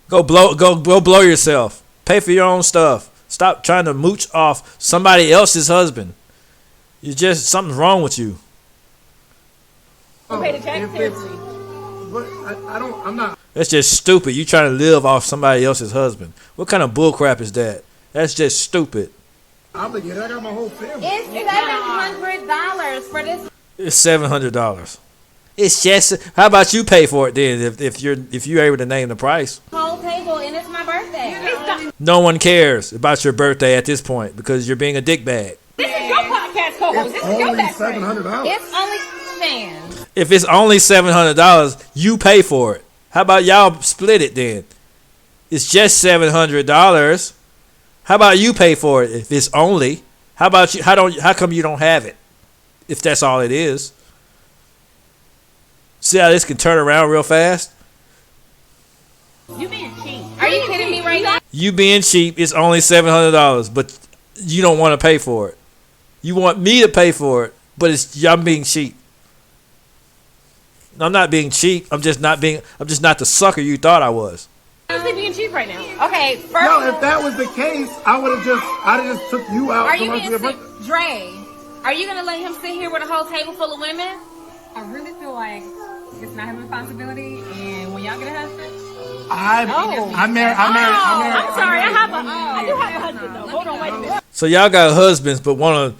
Go blow yourself. Pay for your own stuff. Stop trying to mooch off somebody else's husband. Something's wrong with you. Pay the check seriously. But I'm not. That's just stupid. You trying to live off somebody else's husband. What kind of bullcrap is that? That's just stupid. Obligated. I got my whole family. It's $700 for this. It's $700. It's just. How about you pay for it then? If you're able to name the price. Whole table, and it's my birthday. No one cares about your birthday at this point because you're being a dickbag. This is your podcast co-host. It's This is your only best friend. $700. It's only man. If it's only $700, you pay for it. How about y'all split it then? It's just $700. How about you pay for it if it's only? How about you? How come you don't have it? If that's all it is. See how this can turn around real fast? You being cheap. Are you kidding me right now? You being cheap, it's only $700, but you don't want to pay for it. You want me to pay for it, but I'm being cheap. I'm not being cheap. I'm just not the sucker you thought I was. Is he being cheap right now? Okay, first. No, if that was the case, I'd have just took you out. Are for you my being birthday. cheap? Dre, are you gonna let him sit here with a whole table full of women? I really feel like it's not his responsibility, and when y'all get a husband, I'm married. I'm sorry, I do have a husband though. Hold on, wait a minute. So y'all got husbands, but want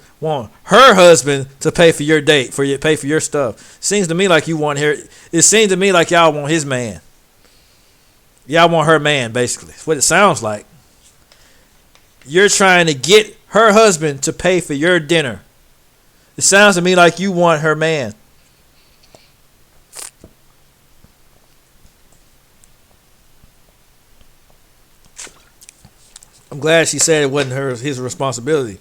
her husband to pay for your date, pay for your stuff. Seems to me like you want her. It seems to me like y'all want his man. Y'all want her man, basically. That's what it sounds like. You're trying to get her husband to pay for your dinner. It sounds to me like you want her man. I'm glad she said it wasn't his responsibility.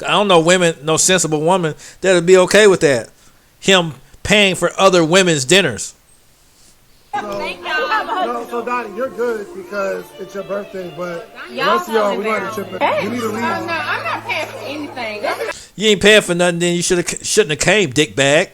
I don't know no sensible woman that'll be okay with that. Him paying for other women's dinners. So Donnie, you're good because it's your birthday, but the rest of y'all, we going to chip in. You need to leave. No, I'm not paying for anything. You ain't paying for nothing, then you shouldn't have came, dickbag.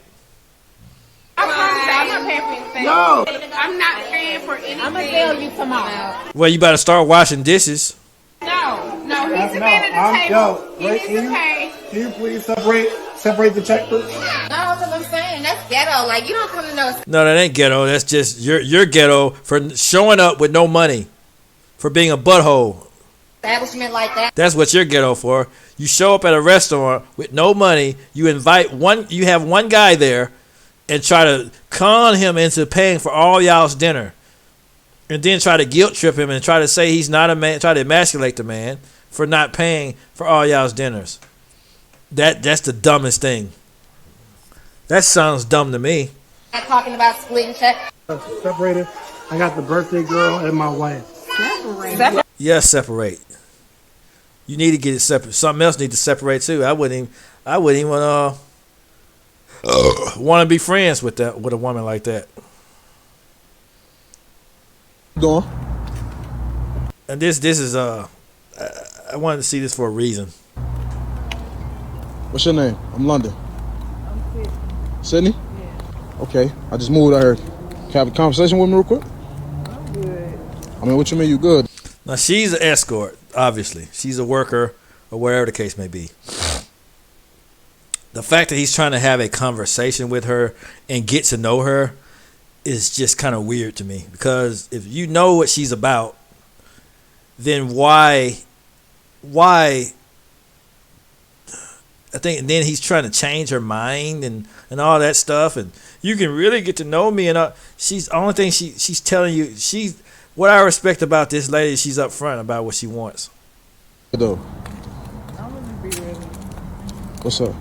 I'm not paying for anything. No. I'm not paying for anything. I'm gonna tell you tomorrow. Well, you better start washing dishes. No, he's the man at the table. He needs to pay. Can you please separate the checkbook? No, that's what I'm saying. That's ghetto. Like, you don't come to know. No, that ain't ghetto. That's just you're ghetto for showing up with no money, for being a butthole. Establishment like that. That's what you're ghetto for. You show up at a restaurant with no money. You invite you have one guy there, and try to con him into paying for all y'all's dinner, and then try to guilt trip him and try to say he's not a man. Try to emasculate the man for not paying for all y'all's dinners. That's the dumbest thing. That sounds dumb to me. Not talking about splitting check. Separated. I got the birthday girl and my wife. Yes, separate. You need to get it separate. Something else needs to separate too. I wouldn't even want to be friends with a woman like that. Go on. And this is I wanted to see this for a reason. What's your name? I'm London. I'm Sydney. Yeah. Okay. I just moved out here. Can I have a conversation with me real quick? I'm good. I mean, what you mean you good? Now she's an escort, obviously. She's a worker or whatever the case may be. The fact that he's trying to have a conversation with her and get to know her is just kind of weird to me, because if you know what she's about, then why I think, and then he's trying to change her mind and all that stuff, and you can really get to know me, and she's only thing she's telling you, what I respect about this lady is she's upfront about what she wants. What's up?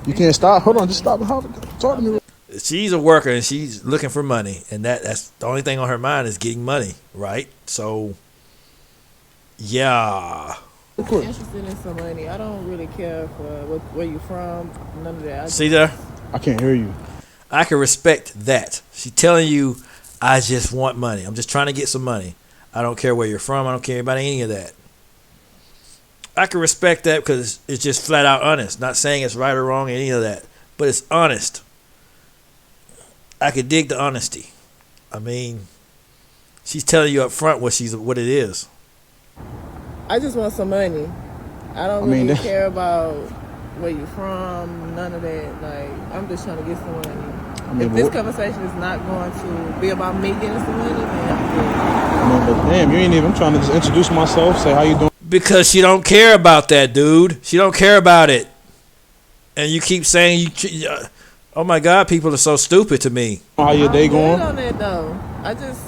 You can't stop. Hold on, just stop. Talk to me. She's a worker and she's looking for money, and that's the only thing on her mind is getting money, right? So, yeah. Interested in some money. I don't really care for where you from. None of that. See there? I can't hear you. I can respect that. She's telling you, I just want money. I'm just trying to get some money. I don't care where you're from. I don't care about any of that. I can respect that because it's just flat out honest. Not saying it's right or wrong, any of that. But it's honest. I could dig the honesty. I mean, she's telling you up front what it is. I just want some money. I don't really care about where you from, none of that. Like, I'm just trying to get some money. mean, If this conversation is not going to be about me getting some money, then I'm good. I mean, but damn, you ain't even. I'm trying to just introduce myself, say how you doing. Because she don't care about that, dude. She don't care about it. And you keep saying oh my God, people are so stupid to me. How your day going? On that though. I just.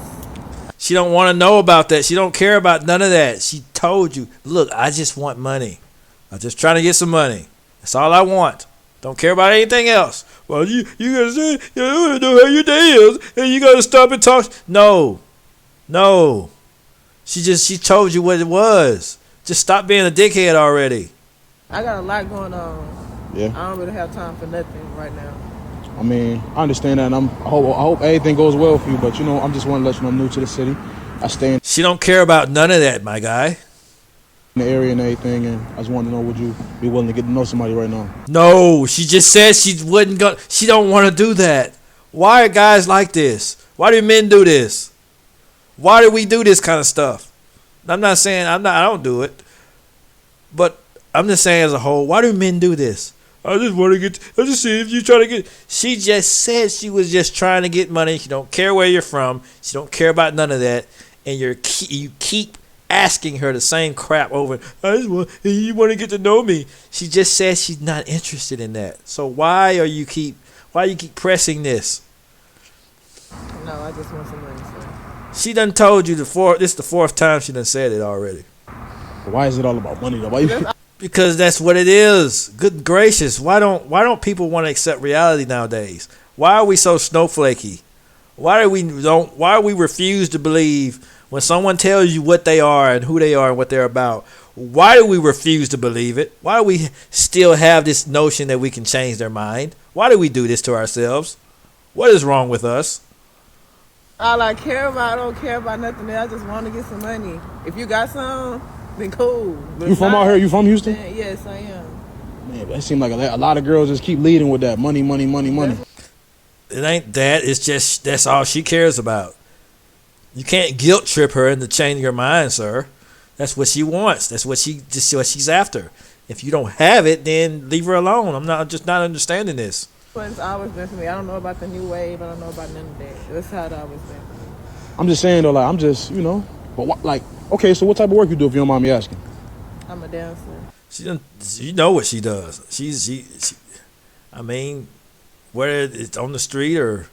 She don't want to know about that. She don't care about none of that. She told you, look, I just want money. I'm just trying to get some money. That's all I want. Don't care about anything else. Well, you gotta say, you want to know how your day is, and you gotta stop and talk. No. She told you what it was. Just stop being a dickhead already. I got a lot going on. Yeah. I don't really have time for nothing right now. I mean, I understand that, and I hope everything goes well for you. But you know, I'm just want to let you know I'm new to the city. I stay in She don't care about none of that, my guy. the area and everything, and I just wanted to know, would you be willing to get to know somebody right now? No, she just said she wouldn't go. She don't want to do that. Why are guys like this? Why do men do this? Why do we do this kind of stuff? I'm not saying I don't do it, but I'm just saying as a whole, why do men do this? I just see if you try to get. She just said she was just trying to get money. She don't care where you're from. She don't care about none of that, and you keep asking her the same crap over. You want to get to know me. She just said she's not interested in that. So why you keep pressing this? No, I just want some money, sir. She done told you this is the fourth time she done said it already. Why is it all about money though? Why you? Because that's what it is. Good gracious, why don't people want to accept reality nowadays? Why are we so snowflakey? Why we refuse to believe when someone tells you what they are and who they are and what they're about? Why do we refuse to believe it? Why do we still have this notion that we can change their mind? Why do we do this to ourselves? What is wrong with us? All I care about, I don't care about nothing else. I just want to get some money. If you got some, then cool. But You from out here? You from Houston? then, yes, I am. Man, that seems like a lot of girls just keep leading with that money. It ain't that. It's just that's all she cares about. You can't guilt trip her into changing her mind, sir. That's what she wants. That's what she's after. If you don't have it, then leave her alone. I'm just not understanding this. It's always been for me. I don't know about the new wave. I don't know about none of that. That's how it always been. I'm just saying though, like I'm just, you know, but what, like, okay, so what type of work you do if you don't mind me asking? I'm a dancer. You know what she does. She I mean, whether it's on the street or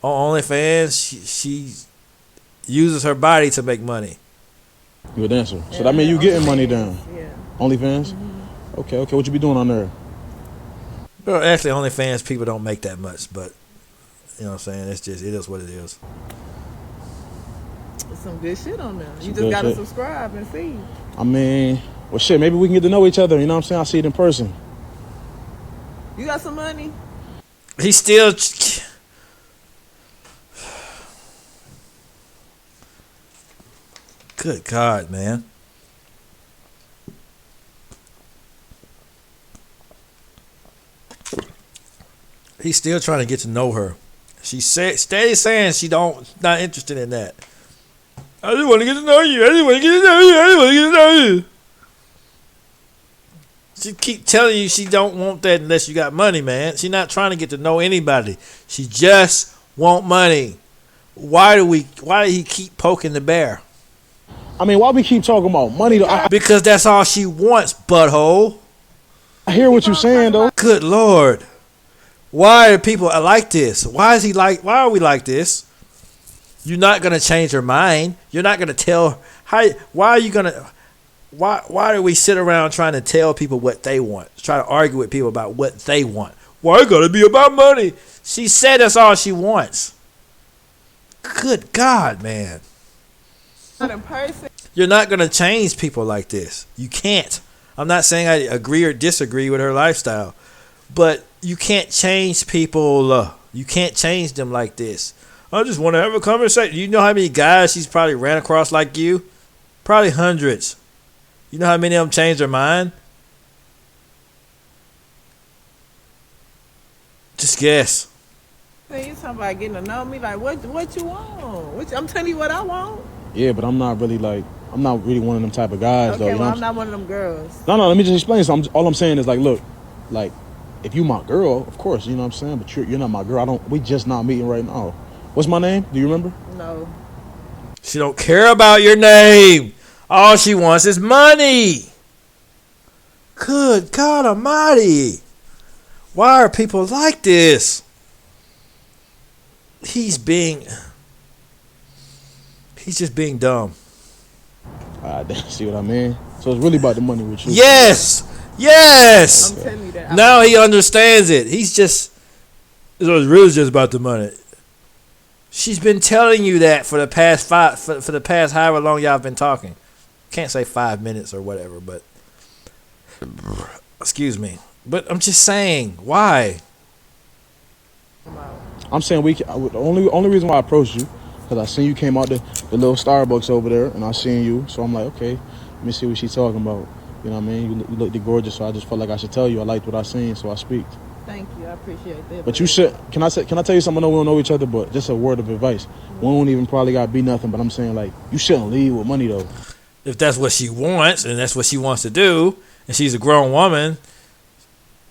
on OnlyFans, she uses her body to make money. You a dancer, so that means you getting money down. Yeah. OnlyFans. Okay. What you be doing on there? Well, actually, OnlyFans people don't make that much, but you know what I'm saying. It is what it is. There's some good shit on there. You Some just good gotta shit. subscribe and see. I mean, well, shit, maybe we can get to know each other. You know what I'm saying? I'll see it in person. You got some money? He still. Good God, man. He's still trying to get to know her. She steady saying not interested in that. I just want to get to know you. I just want to get to know you. I just want to get to know you. She keep telling you she don't want that unless you got money, man. She not trying to get to know anybody. She just want money. Why do he keep poking the bear? I mean, why we keep talking about money though? Because that's all she wants, butthole. I hear what you're saying though. Good Lord. Why are people like this? Why are we like this? You're not gonna change her mind. You're not gonna tell why do we sit around trying to tell people what they want? Try to argue with people about what they want. Why it gotta be about money? She said that's all she wants. Good God, man. Not in person. You're not gonna change people like this. You can't. I'm not saying I agree or disagree with her lifestyle, but you can't change people. You can't change them like this. I just want to have a conversation. You know how many guys she's probably ran across like you? Probably hundreds. You know how many of them changed their mind? Just guess. Hey, you talking about getting to know me? Like, what you want? I'm telling you what I want. Yeah, but I'm not really one of them type of guys though. Okay, You know well, what I'm not one of them girls. No, let me just explain something. All I'm saying is like, look, like, if you my girl, of course, you know what I'm saying. But you're not my girl. We just not meeting right now. What's my name? Do you remember? No. She don't care about your name. All she wants is money. Good God Almighty. Why are people like this? He's just being dumb. See what I mean? So it's really about the money with you. Yes. I'm telling you that. Now he understands it. It's really just about the money. She's been telling you that for the past for the past however long y'all been talking. Can't say 5 minutes or whatever, but excuse me. But I'm just saying, why? I'm saying the only reason why I approached you, because I seen you came out the little Starbucks over there, and I seen you, so I'm like, okay, let me see what she's talking about. You know what I mean? You looked gorgeous, so I just felt like I should tell you I liked what I seen, so I speak. Thank you, I appreciate that. But you should. Can I tell you something? I know we don't know each other, but just a word of advice. We don't even probably gotta be nothing, but I'm saying like you shouldn't leave with money though. If that's what she wants and that's what she wants to do, and she's a grown woman,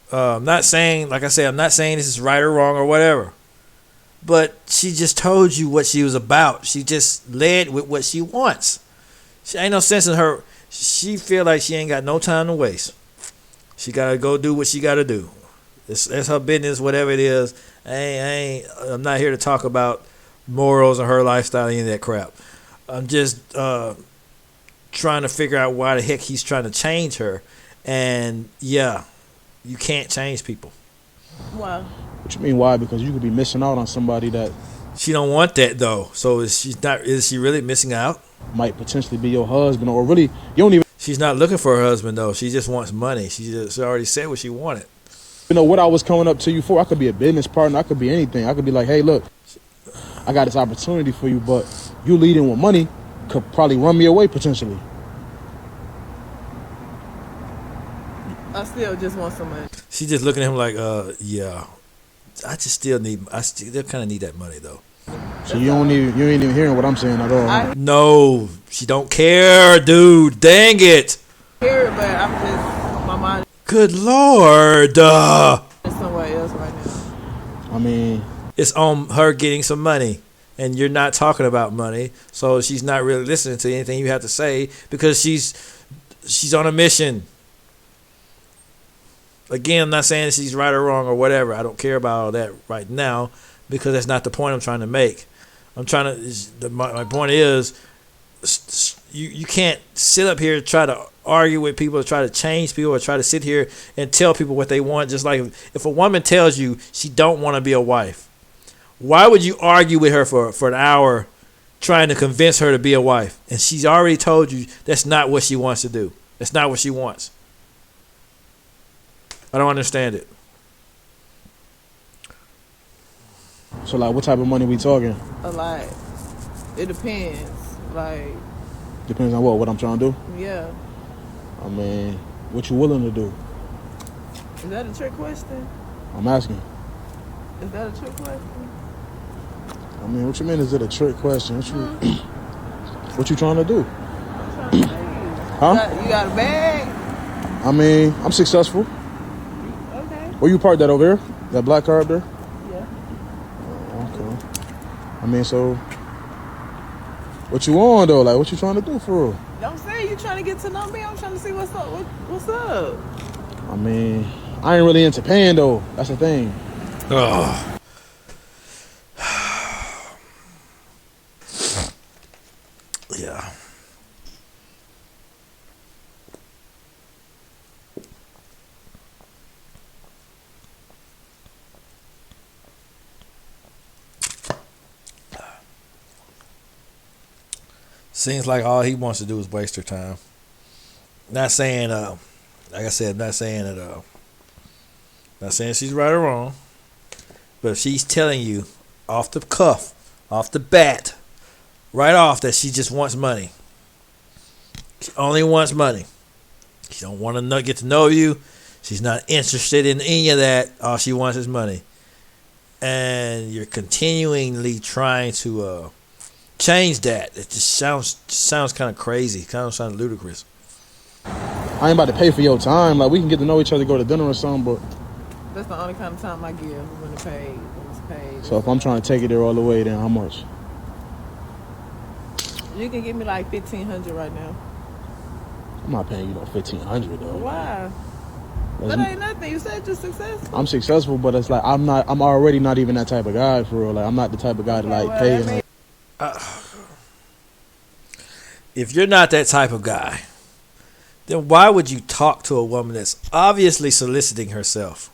I'm not saying, like I said, I'm not saying this is right or wrong or whatever. But she just told you what she was about. She just led with what she wants. She ain't no sense in her. She feel like she ain't got no time to waste. She gotta go do what she gotta do. It's her business, whatever it is. I'm not here to talk about morals or her lifestyle, any of that crap. I'm just trying to figure out why the heck he's trying to change her. And yeah, you can't change people. Why? What you mean why? Because you could be missing out on somebody that she don't want that though. So is she really missing out? Might potentially be your husband, or really you don't even. She's not looking for her husband though. She just wants money. She already said what she wanted. You know what I was coming up to you for? I could be a business partner. I could be anything. I could be like, hey, look, I got this opportunity for you, but you leading with money could probably run me away potentially. I still just want some money. She just looking at him like, yeah. I still kind of need that money though. So you ain't even hearing what I'm saying at all. No, she don't care, dude. Dang it. I hear it, but I'm just my mind. Good Lord. It's somewhere else right now. I mean, it's on her getting some money, and you're not talking about money, so she's not really listening to anything you have to say because she's on a mission. Again, I'm not saying she's right or wrong or whatever. I don't care about all that right now because that's not the point I'm trying to make. My point is, you can't sit up here and try to argue with people or try to change people or try to sit here and tell people what they want. Just like if a woman tells you she don't want to be a wife, why would you argue with her for an hour trying to convince her to be a wife? And she's already told you that's not what she wants to do. That's not what she wants. I don't understand it. So like, what type of money we talking? A lot. It depends. Like. Depends on what I'm trying to do. Yeah. I mean, what you willing to do? Is that a trick question? I'm asking. Is that a trick question? I mean, what you mean? Is it a trick question? What you trying to do? I'm trying to tell you. Huh? You got a bag? I mean, I'm successful. Okay. Where you parked that over there? That black car up there? Yeah. Okay. I mean, so what you on though? Like, what you trying to do for real? Don't say you trying to get to know me. I'm trying to see what's up. What's up? I mean, I ain't really into paying though. That's the thing. Oh. Yeah. Seems like all he wants to do is waste her time. Not saying, like I said, not saying she's right or wrong. But if she's telling you off the cuff, off the bat, right off that she just wants money. She only wants money. She don't want to get to know you. She's not interested in any of that. All she wants is money. And you're continually trying to change that. It just sounds kind of crazy. Kind of sounds ludicrous. I ain't about to pay for your time. Like, we can get to know each other, go to dinner or something, but That's the only kind of time I give when it's paid. So if I'm trying to take it there all the way, then how much? You can give me like $1,500 right now. I'm not paying you no $1,500 though. Why? That ain't nothing. You said you're successful. I'm successful, but it's like I'm already not even that type of guy for real. Like I'm not the type of guy to like pay. If you're not that type of guy, then why would you talk to a woman that's obviously soliciting herself?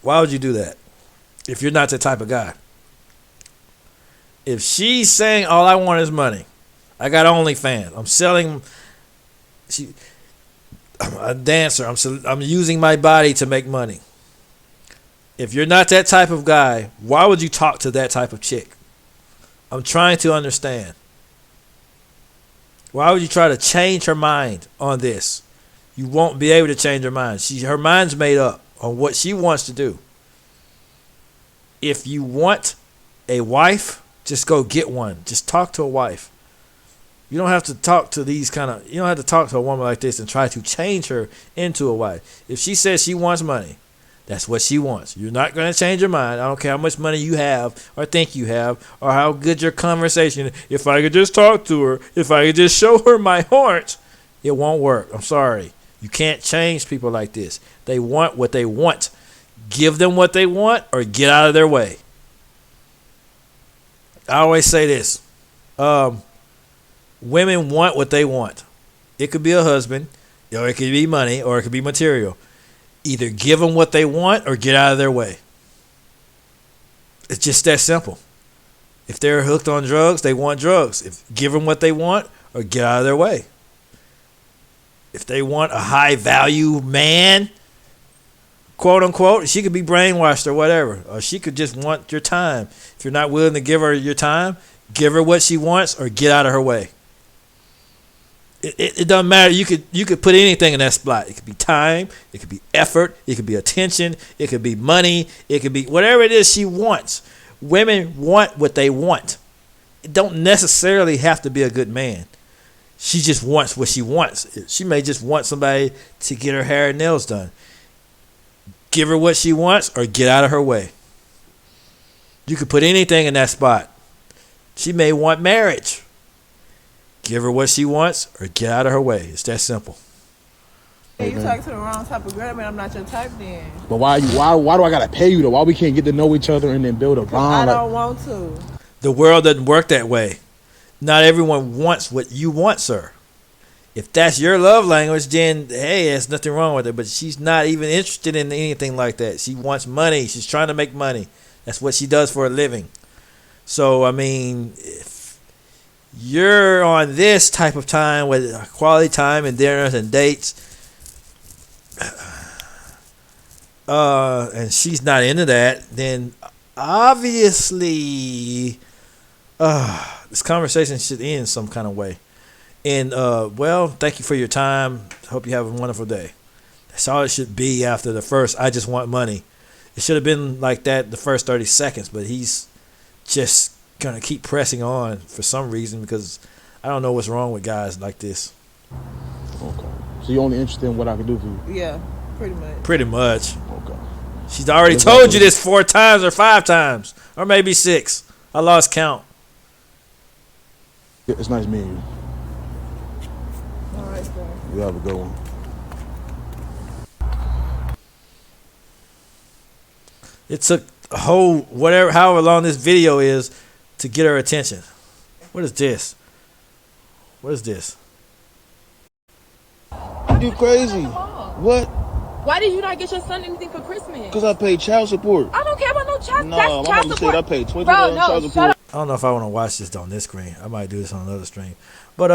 Why would you do that? If you're not that type of guy. If she's saying all I want is money, I got OnlyFans, I'm selling, I'm a dancer, I'm using my body to make money. If you're not that type of guy, why would you talk to that type of chick? I'm trying to understand. Why would you try to change her mind on this? You won't be able to change her mind. Her mind's made up on what she wants to do. If you want a wife, just go get one. Just talk to a wife. You don't have to talk to you don't have to talk to a woman like this and try to change her into a wife. If she says she wants money, that's what she wants. You're not going to change her mind. I don't care how much money you have or think you have or how good your conversation is. If I could just talk to her, if I could just show her my heart, it won't work. I'm sorry. You can't change people like this. They want what they want. Give them what they want or get out of their way. I always say this. Women want what they want. It could be a husband, or it could be money, or it could be material. Either give them what they want or get out of their way. It's just that simple. If they're hooked on drugs, they want drugs. Give them what they want or get out of their way. If they want a high value man, quote unquote, she could be brainwashed or whatever. Or she could just want your time. If you're not willing to give her your time, give her what she wants or get out of her way. It doesn't matter. You could put anything in that spot. It could be time. It could be effort. It could be attention. It could be money. It could be whatever it is she wants. Women want what they want. It don't necessarily have to be a good man. She just wants what she wants. She may just want somebody to get her hair and nails done. Give her what she wants or get out of her way. You could put anything in that spot. She may want marriage. Give her what she wants or get out of her way. It's that simple. Hey, you talk to the wrong type of girl, man. I'm not your type then. But why do I gotta pay you though? Why we can't get to know each other and then build a bond? I don't want to. The world doesn't work that way. Not everyone wants what you want, sir. If that's your love language, then hey, there's nothing wrong with it. But she's not even interested in anything like that. She wants money. She's trying to make money. That's what she does for a living. So, I mean, if you're on this type of time with quality time and dinners and dates, and she's not into that, then obviously this conversation should end some kind of way. And well, thank you for your time. Hope you have a wonderful day. That's all it should be after the first I just want money. It should have been like that the first 30 seconds, but he's just gonna keep pressing on for some reason because I don't know what's wrong with guys like this. Okay. So you're only interested in what I can do for you? Yeah, pretty much. Pretty much. Okay. She's already told you this 4 times or 5 times or maybe 6. I lost count. It's nice meeting you. All right, sir. You have a good one. It took a whole however long this video is to get her attention. What is this? What is this? You crazy? What? Why did you not get your son anything for Christmas? Because I paid child support. I don't care about no child. No, That's my child mama support. said I paid $20 Bro, child no, support. I don't know if I want to watch this on this screen. I might do this on another stream. But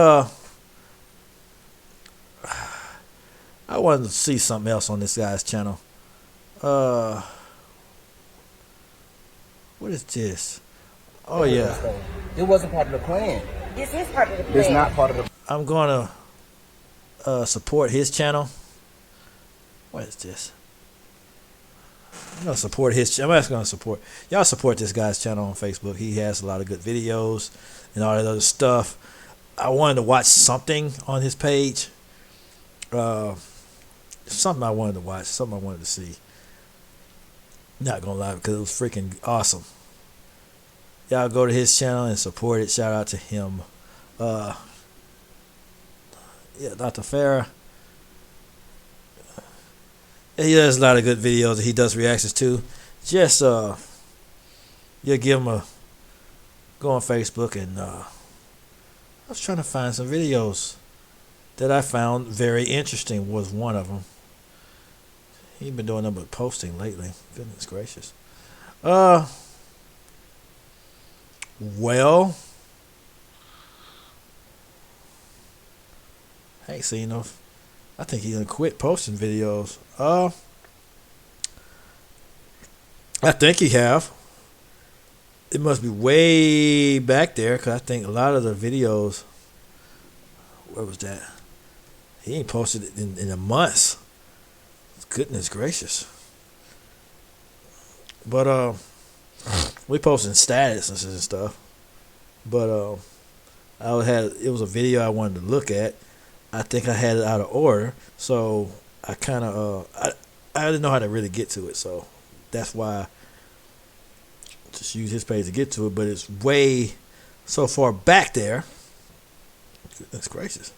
I wanted to see something else on this guy's channel. What is this? Oh yeah. It wasn't part of the plan. This is part of the plan. It's not part of the. I'm gonna support his channel. What is this? I'm gonna support his. I'm actually gonna support. Y'all support this guy's channel on Facebook. He has a lot of good videos and all that other stuff. I wanted to watch something on his page. something I wanted to watch, something I wanted to see. Not gonna lie, because it was freaking awesome. Y'all go to his channel and support it. Shout out to him. Yeah, Dr. Farah. He does a lot of good videos that he does reactions to. Just you give him a go on Facebook and I was trying to find some videos that I found very interesting. Was one of them. He been doing nothing but posting lately. Goodness gracious. Well, I ain't seen no. I think he gonna quit posting videos. I think he have. It must be way back there, because I think a lot of the videos. Where was that? He ain't posted it in a month. Goodness gracious. But we posting statuses and stuff. But it was a video I wanted to look at. I think I had it out of order, so I kind of I didn't know how to really get to it, so that's why I just use his page to get to it. But it's way so far back there. Goodness gracious.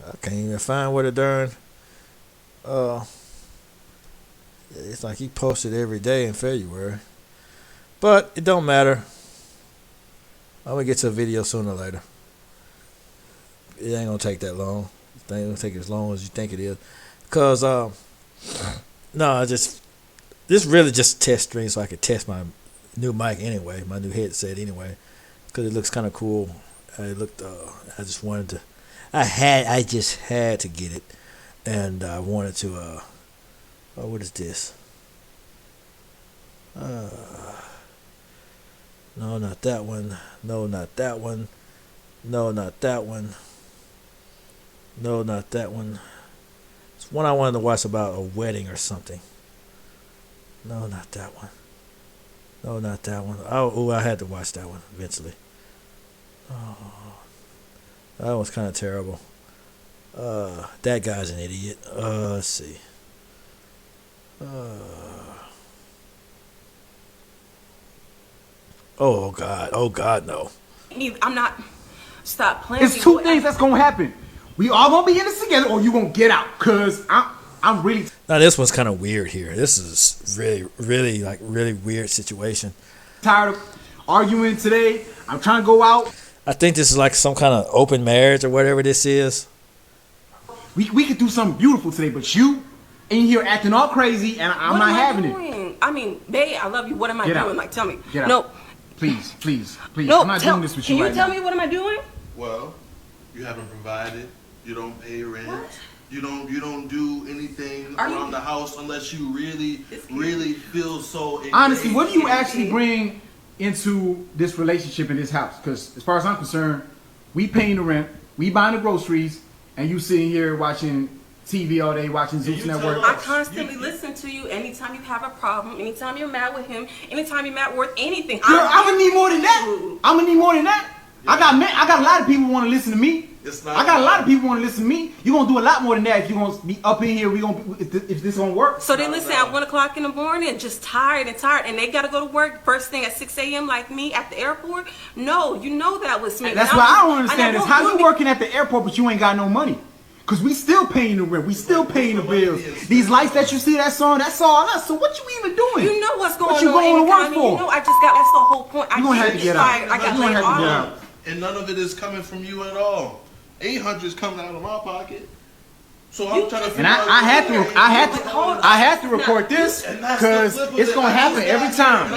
I can't even find where the darn. It's like he posted every day in February, but it don't matter. I'm gonna get to a video sooner or later. It ain't gonna take that long. It ain't gonna take as long as you think it is, cause no, this really just a test stream so I could test my new mic anyway, my new headset anyway, cause it looks kind of cool. I just wanted to. I just had to get it, and I wanted to. What is this? No, not that one. No, not that one. No, not that one. No, not that one. It's one I wanted to watch about a wedding or something. No, not that one. No, not that one. Oh, I had to watch that one eventually. Oh, that was kind of terrible. That guy's an idiot. Let's see. Oh God, no. I'm not. Stop playing. It's two things that's gonna happen. We all gonna be in this together, or you gonna get out. Cause I'm really Now this one's kind of weird here. This is really weird situation. Tired of arguing today. I'm trying to go out. I think this is like some kind of open marriage or whatever this is. We could do something beautiful today, but you in here acting all crazy, and I'm not having it. I mean, babe, I love you. What am I doing? Like, tell me. Get out. No. Please. No, I'm not doing this with you right now. Can you tell me what am I doing? Well, you haven't provided. You don't pay rent. What? You don't do anything around the house unless you really feel so. Honestly, what do you actually bring into this relationship in this house? Because as far as I'm concerned, we paying the rent, we buying the groceries, and you sitting here watching TV all day, watching Zeus Network. I constantly listen to you anytime you have a problem, anytime you're mad with him, anytime you're mad with anything. Girl, I'm gonna need more than that. I'm gonna need more than that. Yeah. I got a lot of people want to listen to me. I got a lot of people want to listen to me. You're gonna do a lot more than that if you're gonna be up in here. If this gonna work. So they listen at 1 o'clock in the morning, just tired, and they gotta go to work first thing at 6 a.m. like me at the airport. No, you know that was me. That's what I don't understand is how you working at the airport but you ain't got no money. Cause we still paying the rent, we still paying the bills. These lights that you see, that's all us. So what you even doing? You know what's going on. What you going to work for? You know I just got. That's the whole point. You gonna have to get out. I got laid off. And none of it is coming from you at all. 800 is coming out of my pocket. So I'm trying to figure out. And I had to report this because it's gonna happen every time.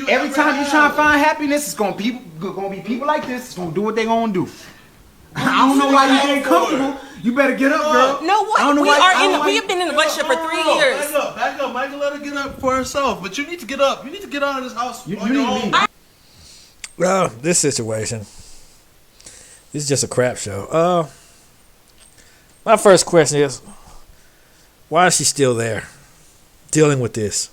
Every time you try to find happiness, it's gonna be people like this. It's gonna do what they gonna do. I don't know why you ain't comfortable. You better get up, girl. No, what? We have been in a relationship for 3 years. Back up. Michael, let her get up for herself. But you need to get up. You need to get out of this house. You need to leave. Well, this situation, this is just a crap show. My first question is, why is she still there, dealing with this?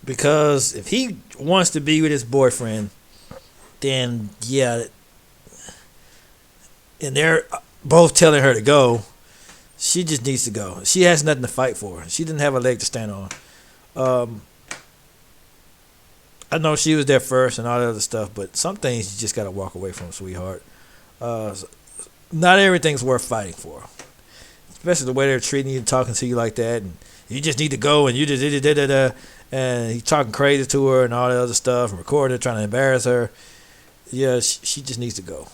Because if he wants to be with his boyfriend, then yeah, and they're both telling her to go, she just needs to go. She has nothing to fight for. She didn't have a leg to stand on. I know she was there first and all that other stuff, but some things you just got to walk away from, sweetheart. Not everything's worth fighting for, especially the way they're treating you and talking to you like that, and you just need to go, and you just da-da-da-da-da, and he's talking crazy to her and all that other stuff, and recording her, trying to embarrass her. Yeah, she just needs to go.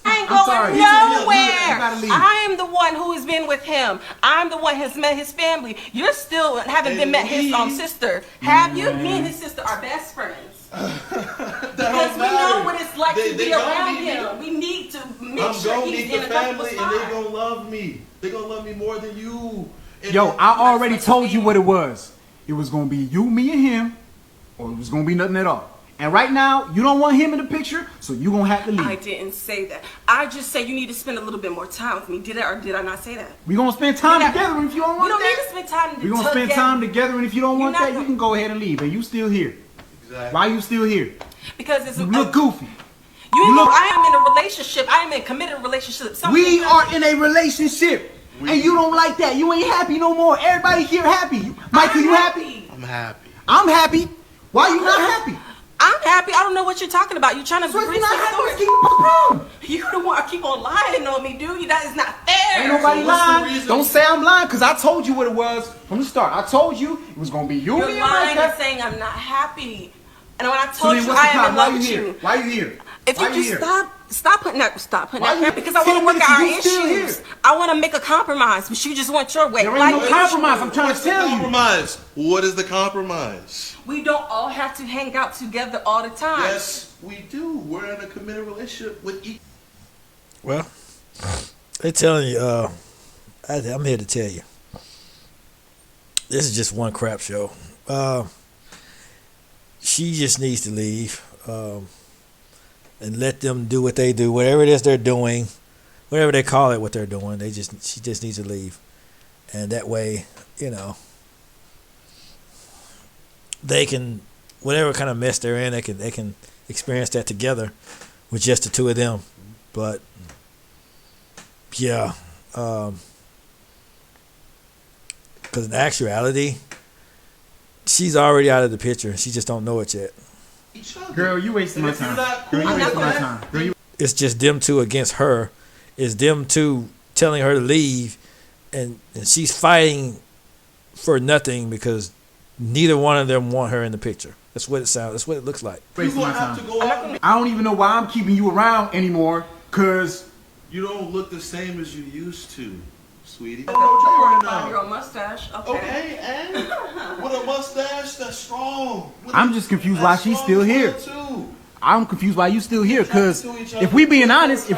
I ain't going nowhere. I am the one who has been with him. I'm the one who has met his family. You're still haven't been met his sister. Have you? Me and his sister are best friends. Because we know what it's like to be around him. We need to make sure he's in a comfortable spot. And they're going to love me. They're going to love me more than you. And yo, I already told you what it was. It was going to be you, me, and him, or it was going to be nothing at all. And right now, you don't want him in the picture, so you're going to have to leave. I didn't say that. I just said you need to spend a little bit more time with me. Did I or did I not say that? We're going to spend time together, and if you don't want that... You don't need to spend time together. We're going to spend time together, and if you don't want that, you can go ahead and leave. And you still here. Exactly. Why are you still here? Because it's... You look goofy. You look... I am in a relationship. I am in a committed relationship. We are in a relationship. And you don't like that. You ain't happy no more. Everybody here happy. Michael, you happy? I'm happy. I'm happy. Why you not happy? I'm happy. I don't know what you're talking about. You're trying to bring some story. You the one keep on lying on me, dude. That is not fair. Ain't nobody lying. Don't say I'm lying, because I told you what it was from the start. I told you it was going to be you. You're lying and saying I'm not happy. And when I told you I am in love with you. Why are you here? If you just stop putting that here, because I want to work out our issues. I want to make a compromise, but you just want your way. There ain't no compromise. I'm trying to tell you. Compromise. What is the compromise? We don't all have to hang out together all the time. Yes, we do. We're in a committed relationship with each. Well, they're telling you. I'm here to tell you. This is just one crap show. She just needs to leave. And let them do what they do, whatever it is they're doing, whatever they call it, what they're doing. She just needs to leave, and that way, they can, whatever kind of mess they're in, they can experience that together with just the two of them. But yeah, because in actuality, she's already out of the picture. She just don't know it yet. Girl, you wasting my time. Girl, you wasting my time. It's just them two against her. It's them two telling her to leave, and she's fighting for nothing because neither one of them want her in the picture. That's what it sounds. That's what it looks like. Wasting my time. I don't even know why I'm keeping you around anymore, cause you don't look the same as you used to, sweetie. You're a mustache. Okay, and with a mustache that's strong. I'm just confused why she's still here. I'm confused why you still here, cause if we being honest,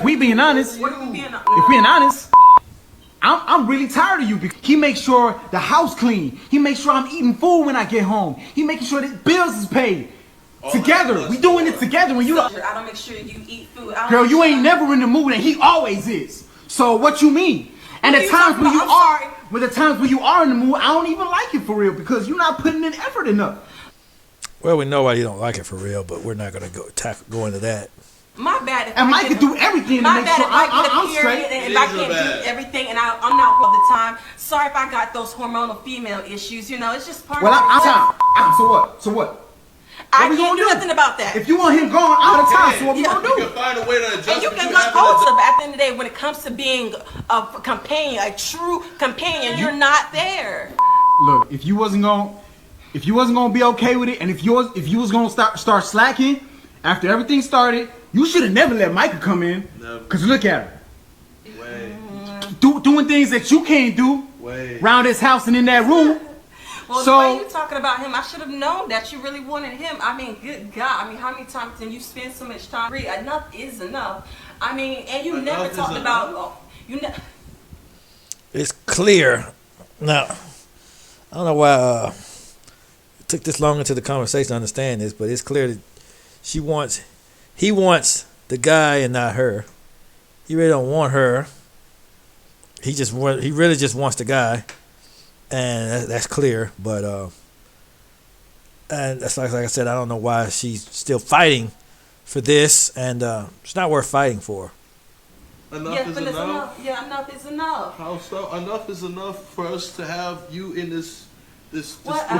I'm really tired of you. Because he makes sure the house clean. He makes sure I'm eating food when I get home. He making sure that bills is paid. Together, we doing it together. When you, I don't make sure you eat food. Girl, you ain't never in the mood, and he always is. So what you mean? And the times when you are in the mood, I don't even like it for real because you're not putting in effort enough. Well, we know why you don't like it for real, but we're not gonna go into that. My bad. And Mike can do everything to make sure I'm straight. And if I can't do everything, and I'm not all the time. Sorry if I got those hormonal female issues. It's just part of it. So what? I can't do nothing about that. If you want him gone all the time, so what we gonna do? You can find a way to adjust. And you can look closer, but at the end of the day, when it comes to being a companion, a true companion, you're not there. Look, if you wasn't gonna be okay with it, and if you was gonna start slacking after everything started, you should have never let Micah come in. Cause look at her. Doing things that you can't do around this house and in that room. Well, the way you're talking about him, I should have known that you really wanted him. I mean, good God. I mean, how many times can you spend so much time? Enough is enough. I mean, and you never talked about... It's clear. Now, I don't know why it took this long into the conversation to understand this, but it's clear that he wants the guy and not her. He really don't want her. He really just wants the guy. And that's clear, but and that's like I said, I don't know why she's still fighting for this, and it's not worth fighting for. Enough is enough. Yeah, enough is enough. How so? Enough is enough for us to have you in this. The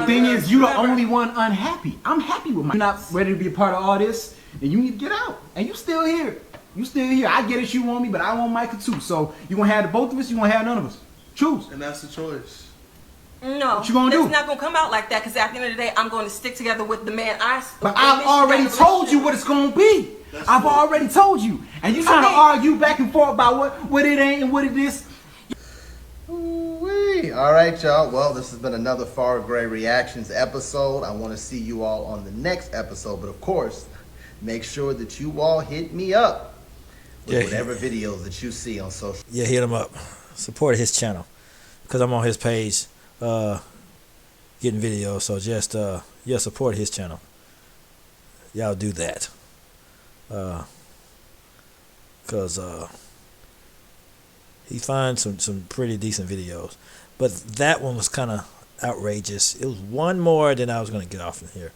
thing is, you're the only one unhappy. I'm happy with my. You're not ready to be a part of all this, then you need to get out. And you still here. You still here. I get it. You want me, but I want Michael too. So you gonna have the both of us. You gonna have none of us. Choose. And that's the choice. No, what you gonna do? It's not gonna come out like that. Because at the end of the day, I'm going to stick together with the man But I've already told you what it's gonna be. I've already told you, and you trying to argue back and forth about what it ain't and what it is. Ooh-wee. All right, y'all. Well, this has been another Far Gray Reactions episode. I want to see you all on the next episode, but of course, make sure that you all hit me up with whatever videos that you see on social. Yeah, hit him up. Support his channel because I'm on his page, getting videos. So just support his channel. Y'all do that. Cause he finds some pretty decent videos, but that one was kind of outrageous. It was one more than I was gonna get off in here.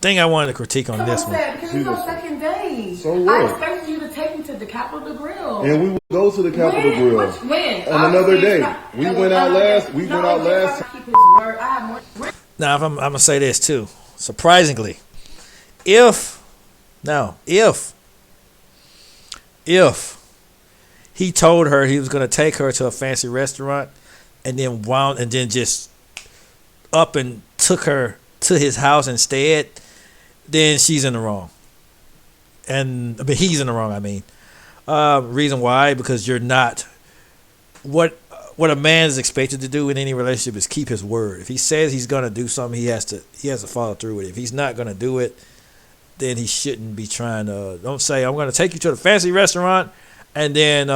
Thing I wanted to critique on this one. Because it's our second day. So what? I expected you to take me to the Capitol Grill. And we would go to the Capitol Grill. When? On another day. We went out last. We went out last. Keep his word. I have more. Now, I'm gonna say this too. Surprisingly, if he told her he was gonna take her to a fancy restaurant, and then just up and took her to his house instead, then she's in the wrong. And I mean, he's in the wrong. I mean, reason why? Because you're not what a man is expected to do in any relationship is keep his word. If he says he's gonna do something, he has to follow through with it. If he's not gonna do it, then he shouldn't be trying to. Don't say I'm gonna take you to the fancy restaurant, and then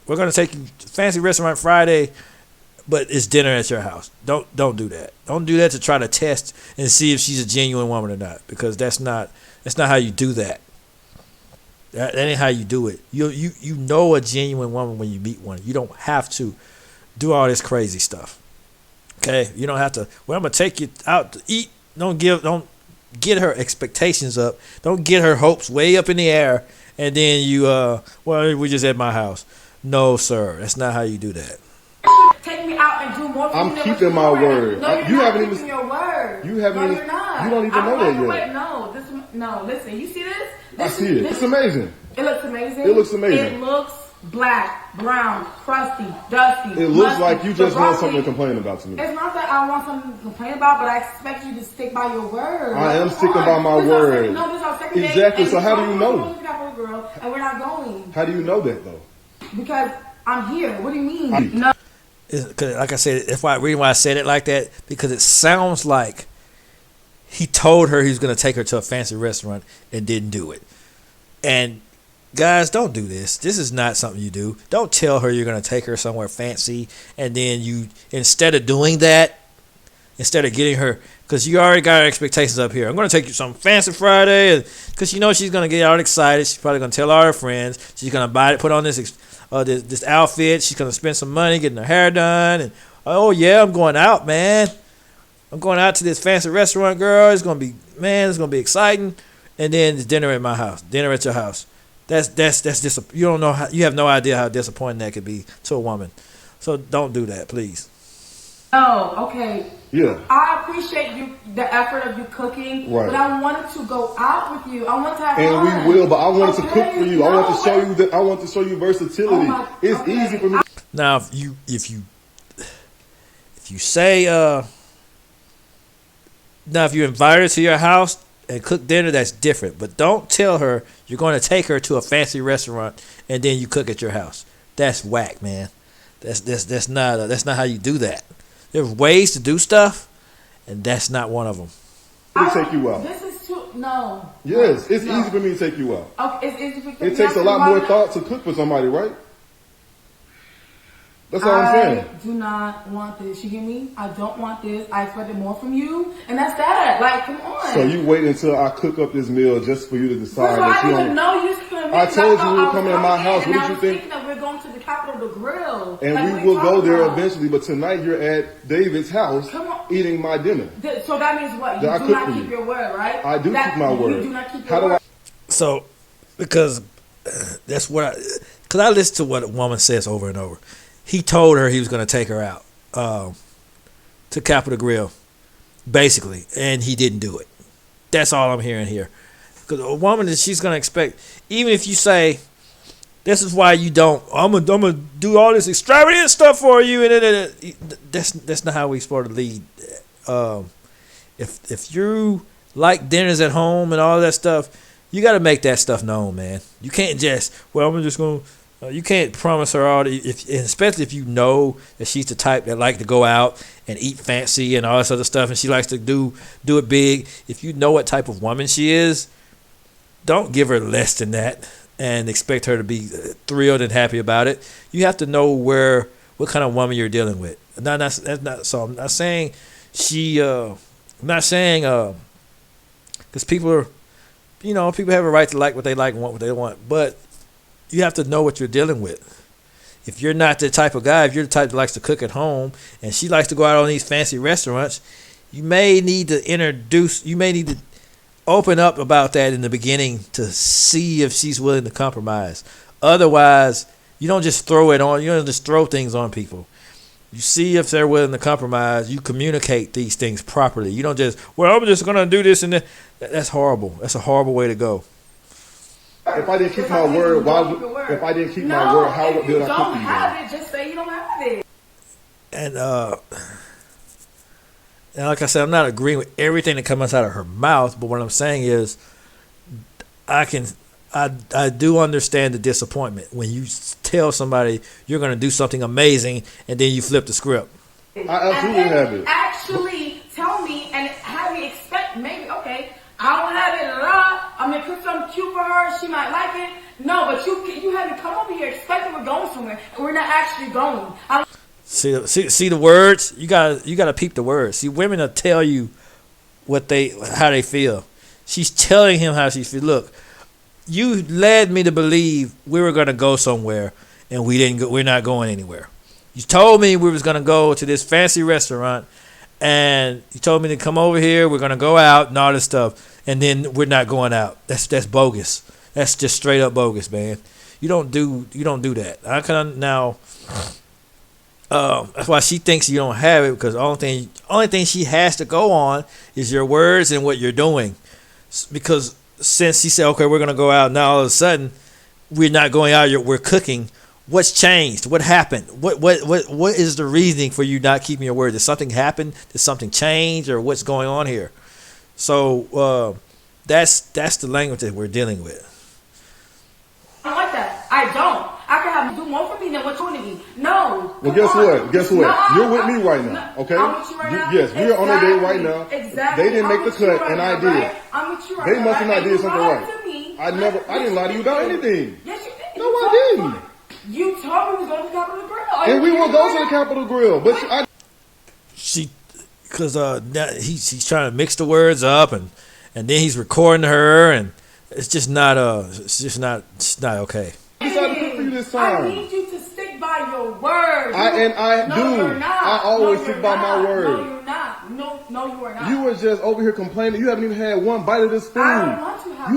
we're gonna take you to fancy restaurant Friday, but it's dinner at your house. Don't do that. Don't do that to try to test and see if she's a genuine woman or not, because that's not how you do that. That ain't how you do it. You know a genuine woman when you meet one. You don't have to do all this crazy stuff. Okay? You don't have to. Well, I'm gonna take you out to eat. Don't get her expectations up. Don't get her hopes way up in the air, and then you well, we're just at my house. No, sir. That's not how you do that. Take me out and do more for I'm keeping my word. No, you're you not haven't keeping even your word. You haven't no, even. You're not. You don't even know that yet. No, listen. You see this? I see it. It's amazing. It looks amazing. It looks amazing. It looks black, brown, crusty, dusty. It looks like you just want something to complain about to me. It's not that I want something to complain about, but I expect you to stick by your word. I am sticking by my word. No, this is our second exactly. Day, so how do you know? And we're not going. How do you know that though? Because I'm here. What do you mean? No. Cause like I said, that's why reason why I said it like that, because it sounds like he told her he was going to take her to a fancy restaurant and didn't do it. And guys, don't do this. This is not something you do. Don't tell her you're going to take her somewhere fancy, and then you, instead of doing that, instead of getting her, because you already got her expectations up here. I'm going to take you some fancy Friday, because you know she's going to get all excited. She's probably going to tell all her friends. She's going to buy it, put on this outfit. She's going to spend some money getting her hair done, and oh yeah, I'm going out, man. I'm going out to this fancy restaurant, girl. It's gonna be exciting. And then it's dinner at my house, dinner at your house. That's you don't know how, you have no idea how disappointing that could be to a woman. So don't do that, please. Oh, okay. Yeah. I appreciate the effort of you cooking, right. But I wanted to go out with you. I want to have fun. And we will, but I wanted to cook for you. No, I want to show you that. I want to show you versatility. It's easy for me. Now, if you say now, if you invite her to your house and cook dinner, that's different. But don't tell her you're going to take her to a fancy restaurant and then you cook at your house. That's whack, man. That's not how you do that. There's ways to do stuff, and that's not one of them. Take you out. This is too no. Yes, it's easy for me to take you out. Okay, it's easy for it takes a lot more thought to cook for somebody, right? That's all I'm saying. I do not want this. You hear me? I don't want this. I expected more from you, and that's that. Like, come on. So you wait until I cook up this meal just for you to decide that you don't. I told you we were coming to my house. What did you think? That we're going to the Capitol to grill, and we will go there eventually. But tonight you're at David's house, eating my dinner. So that means what? You That I do cook not for keep you. your word, right? I do keep my word. You do not keep How your do word. So, because that's what because I listen to what a woman says over and over. He told her he was going to take her out to Capitol Grill, basically, and he didn't do it. That's all I'm hearing here. Because a woman, she's going to expect, even if you say, this is why you don't, I'm gonna do all this extravagant stuff for you, and that's not how we're supposed to lead. If you like dinners at home and all that stuff, you got to make that stuff known, man. You can't just, well, I'm just going to, you can't promise her all, especially if you know that she's the type that like to go out and eat fancy and all this other stuff, and she likes to do it big. If you know what type of woman she is, don't give her less than that and expect her to be thrilled and happy about it. You have to know what kind of woman you're dealing with. So I'm not saying I'm not saying because people are, people have a right to like what they like and want what they want, but you have to know what you're dealing with. If you're not the type of guy, if you're the type that likes to cook at home and she likes to go out on these fancy restaurants, you may need to open up about that in the beginning to see if she's willing to compromise. Otherwise, you don't just throw it on. You don't just throw things on people. You see if they're willing to compromise. You communicate these things properly. You don't just, well, I'm just going to do this and that. That's horrible. That's a horrible way to go. If I didn't keep my word, if I didn't keep my word, how did I cook for you? If you don't have it, just say you don't have it. And like I said, I'm not agreeing with everything that comes out of her mouth, but what I'm saying is I do understand the disappointment when you tell somebody you're going to do something amazing and then you flip the script. I absolutely have it. Actually tell me and have me expect maybe, okay, I don't have it, I'm going to cook something cute for her, she might like it. No, but you have me come over here expecting we're going somewhere and we're not actually going. See the words? You gotta peep the words. See, women will tell you how they feel. She's telling him how she feels. Look, you led me to believe we were gonna go somewhere, and we didn't go. We're not going anywhere. You told me we was gonna go to this fancy restaurant, and you told me to come over here. We're gonna go out and all this stuff, and then we're not going out. That's bogus. That's just straight up bogus, man. You don't do that. I can now. That's why she thinks you don't have it, because the only thing she has to go on is your words and what you're doing. Because since she said, okay, we're going to go out, now all of a sudden we're not going out, we're cooking. What's changed? What happened? What is the reasoning for you not keeping your word? Did something happen? Did something change? Or what's going on here? So that's the language that we're dealing with. I don't like that. I don't. I can have you do more for me than what you're doing to me. No. Well, guess what? No, you're with me right now, okay? I'm with you right now. Yes, we're on a date right now. Exactly. They didn't make the cut, and I did. Right? I'm with you right now. They must have not did something right. I didn't lie to you about anything. Yes, you did. No, I didn't. You told me we was going to the Capitol Grill. And we will go to the Capitol Grill, but he's trying to mix the words up, and then he's recording her, and it's just not okay. I decided to cook for you this time. I need you to stick by your word. I do. I always stick by my word. No, you're not. No, you are not. You were just over here complaining. You haven't even had one bite of this food. I don't want to have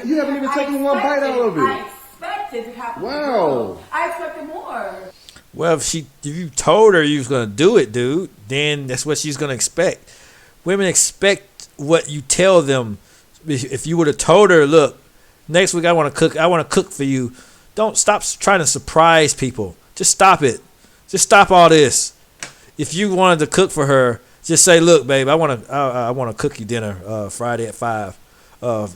You haven't even taken one bite out of it. I expected to have. Wow. I expected more. Well, if you told her you was gonna do it, dude, then that's what she's gonna expect. Women expect what you tell them. If you would have told her, look, next week I want to cook for you. Don't stop trying to surprise people. Just stop it. Just stop all this. If you wanted to cook for her, just say, look, babe, I want to cook you dinner Friday at 5.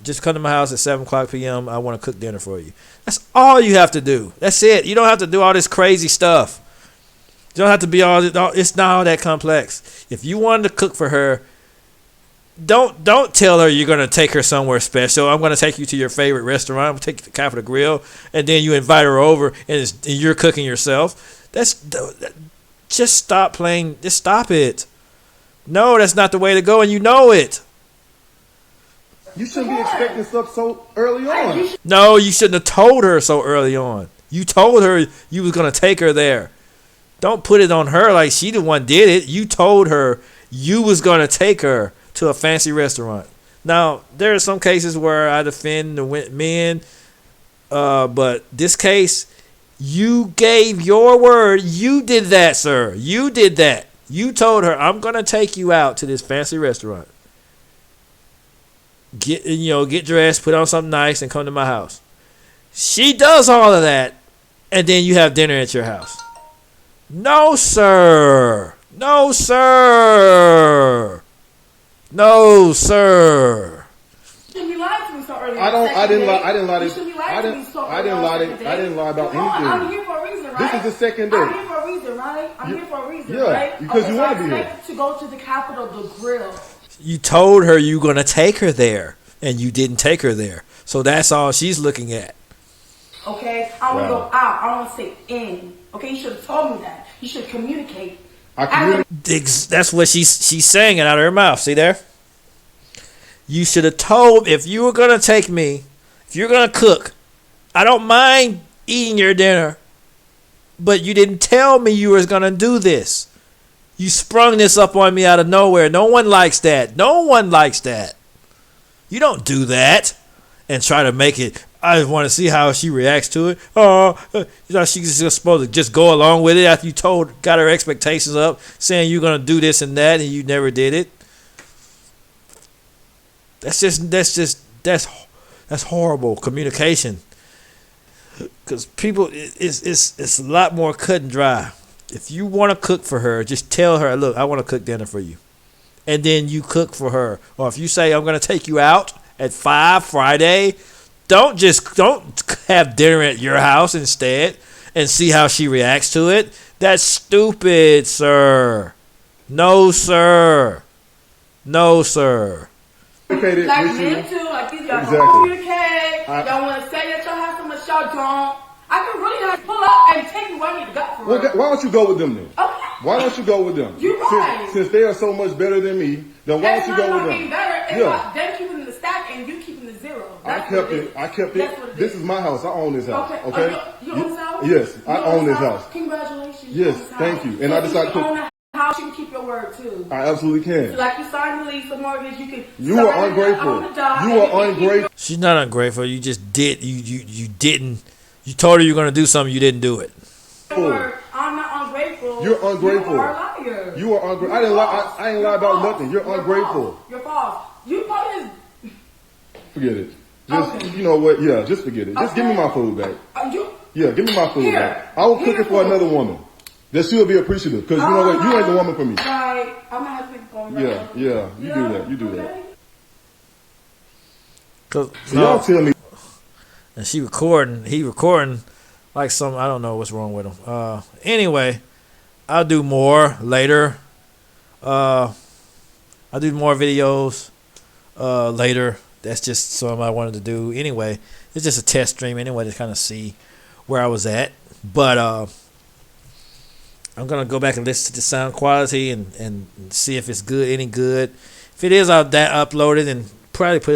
Just come to my house at 7:00 p.m. I want to cook dinner for you. That's all you have to do. That's it. You don't have to do all this crazy stuff. You don't have to be it's not all that complex. If you wanted to cook for her, don't tell her you're going to take her somewhere special. I'm going to take you to your favorite restaurant. I'm going to take you to Capitol Grill, and then you invite her over, and you're cooking yourself. Just stop playing. Just stop it. No, that's not the way to go, and you know it. You shouldn't be expecting stuff so early on. No, you shouldn't have told her so early on. You told her you was going to take her there. Don't put it on her like she the one did it. You told her you was going to take her to a fancy restaurant. Now, there are some cases where I defend the men, but this case, you gave your word. You did that, sir. You did that. You told her, I'm going to take you out to this fancy restaurant. Get dressed, put on something nice, and come to my house. She does all of that, and then you have dinner at your house. No, sir. No, sir. No, sir. You shouldn't be lying to me so early. I didn't lie about You shouldn't be lying to me so early. I didn't lie about anything. I'm here for a reason, right? This is the second day. I'm here for a reason, right? I'm here for a reason, yeah, right? because you want to be here. here. To go to the Capitol, the grill. You told her you were going to take her there, and you didn't take her there. So that's all she's looking at. Okay? I want to go out. I want to say in. Okay? You should have told me that. You should communicate. That's what she's saying it out of her mouth. See there? You should have told, if you were going to take me, if you're going to cook, I don't mind eating your dinner, but you didn't tell me you was going to do this. You sprung this up on me out of nowhere. No one likes that. No one likes that. You don't do that and try to make it, I want to see how she reacts to it. She's just supposed to just go along with it after you got her expectations up, saying you're going to do this and that, and you never did it. That's horrible communication. Because people, it's a lot more cut and dry. If you want to cook for her, just tell her, look, I want to cook dinner for you. And then you cook for her. Or if you say, I'm going to take you out at 5 Friday, don't have dinner at your house instead and see how she reacts to it. That's stupid, sir. No, sir. No, sir. Like men too, like these y'all don't communicate. Y'all want to say that y'all have so much y'all don't. I can really not pull up and take you where I need to go for real. Why don't you go with them then? Okay. Why don't you go with them? You're right. Since they are so much better than me, then why don't you go with them? It's better. It's about them keeping the stack and you keeping the zero. I kept it. This is my house. I own this house. Okay. You own this house? Yes, I own this house. Congratulations. Yes, thank you. And I decided to own a house. You can keep your word too. I absolutely can. So like you signed the lease, the mortgage. You can. You are ungrateful. You are ungrateful. She's not ungrateful. You just did. You didn't. You told her you were going to do something. You didn't do it. I'm not ungrateful. You're ungrateful. You are a liar. You are ungrateful. I didn't lie. I ain't lie about nothing. You're ungrateful. You're false. You probably forget it. Just you know what? Yeah, just forget it. Just give me my food back. Yeah, give me my food back. I will cook it for another woman. That she'll be appreciative. Because you know what? You ain't the woman for me. Right. I'm gonna have to make a phone. Yeah. You do that. You do that. Cause y'all tell me. And he recording like some, I don't know what's wrong with him. Anyway, I'll do more later. I'll do more videos later. That's just something I wanted to do. Anyway, it's just a test stream anyway to kind of see where I was at. But I'm going to go back and listen to the sound quality and see if it's good, any good. If it is, I'll upload it and probably put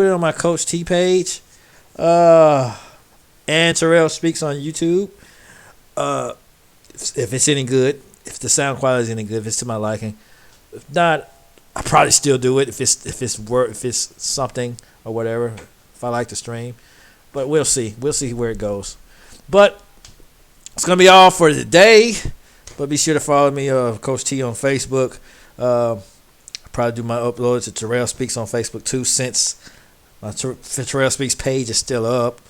it on my Coach T page. And Terrell Speaks on YouTube. If it's any good, if the sound quality is any good, if it's to my liking. If not, I probably still do it if it's something or whatever. If I like to stream, but we'll see. We'll see where it goes. But it's gonna be all for today. But be sure to follow me, Coach T, on Facebook. I'll probably do my uploads to Terrell Speaks on Facebook too, since my Terrell Speaks page is still up.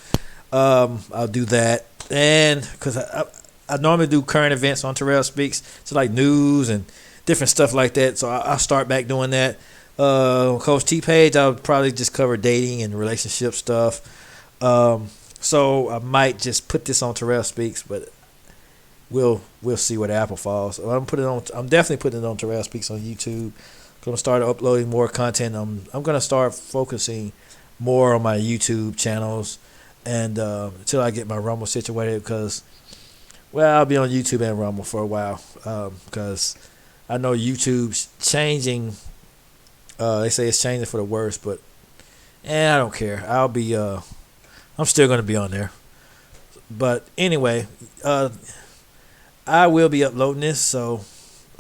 I'll do that, and because I normally do current events on Terrell Speaks, so like news and different stuff like that. So I'll start back doing that. Coach T page, I'll probably just cover dating and relationship stuff. So I might just put this on Terrell Speaks, but we'll see where the apple falls. I'm definitely putting it on Terrell Speaks on YouTube. I'm gonna start uploading more content. I'm gonna start focusing more on my YouTube channels, and until I get my Rumble situated, because I'll be on YouTube and Rumble for a while, because I know YouTube's changing. They say it's changing for the worse, but I don't care. I'm still gonna be on there. But anyway, I will be uploading this, so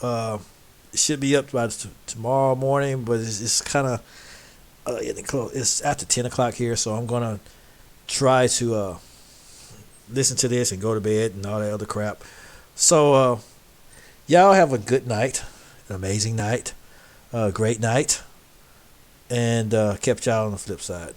It should be up by tomorrow morning, but it's kind of getting close. It's after 10 o'clock here, so I'm gonna try to listen to this and go to bed and all that other crap. So y'all have a good night, an amazing night, a great night, and catch y'all on the flip side.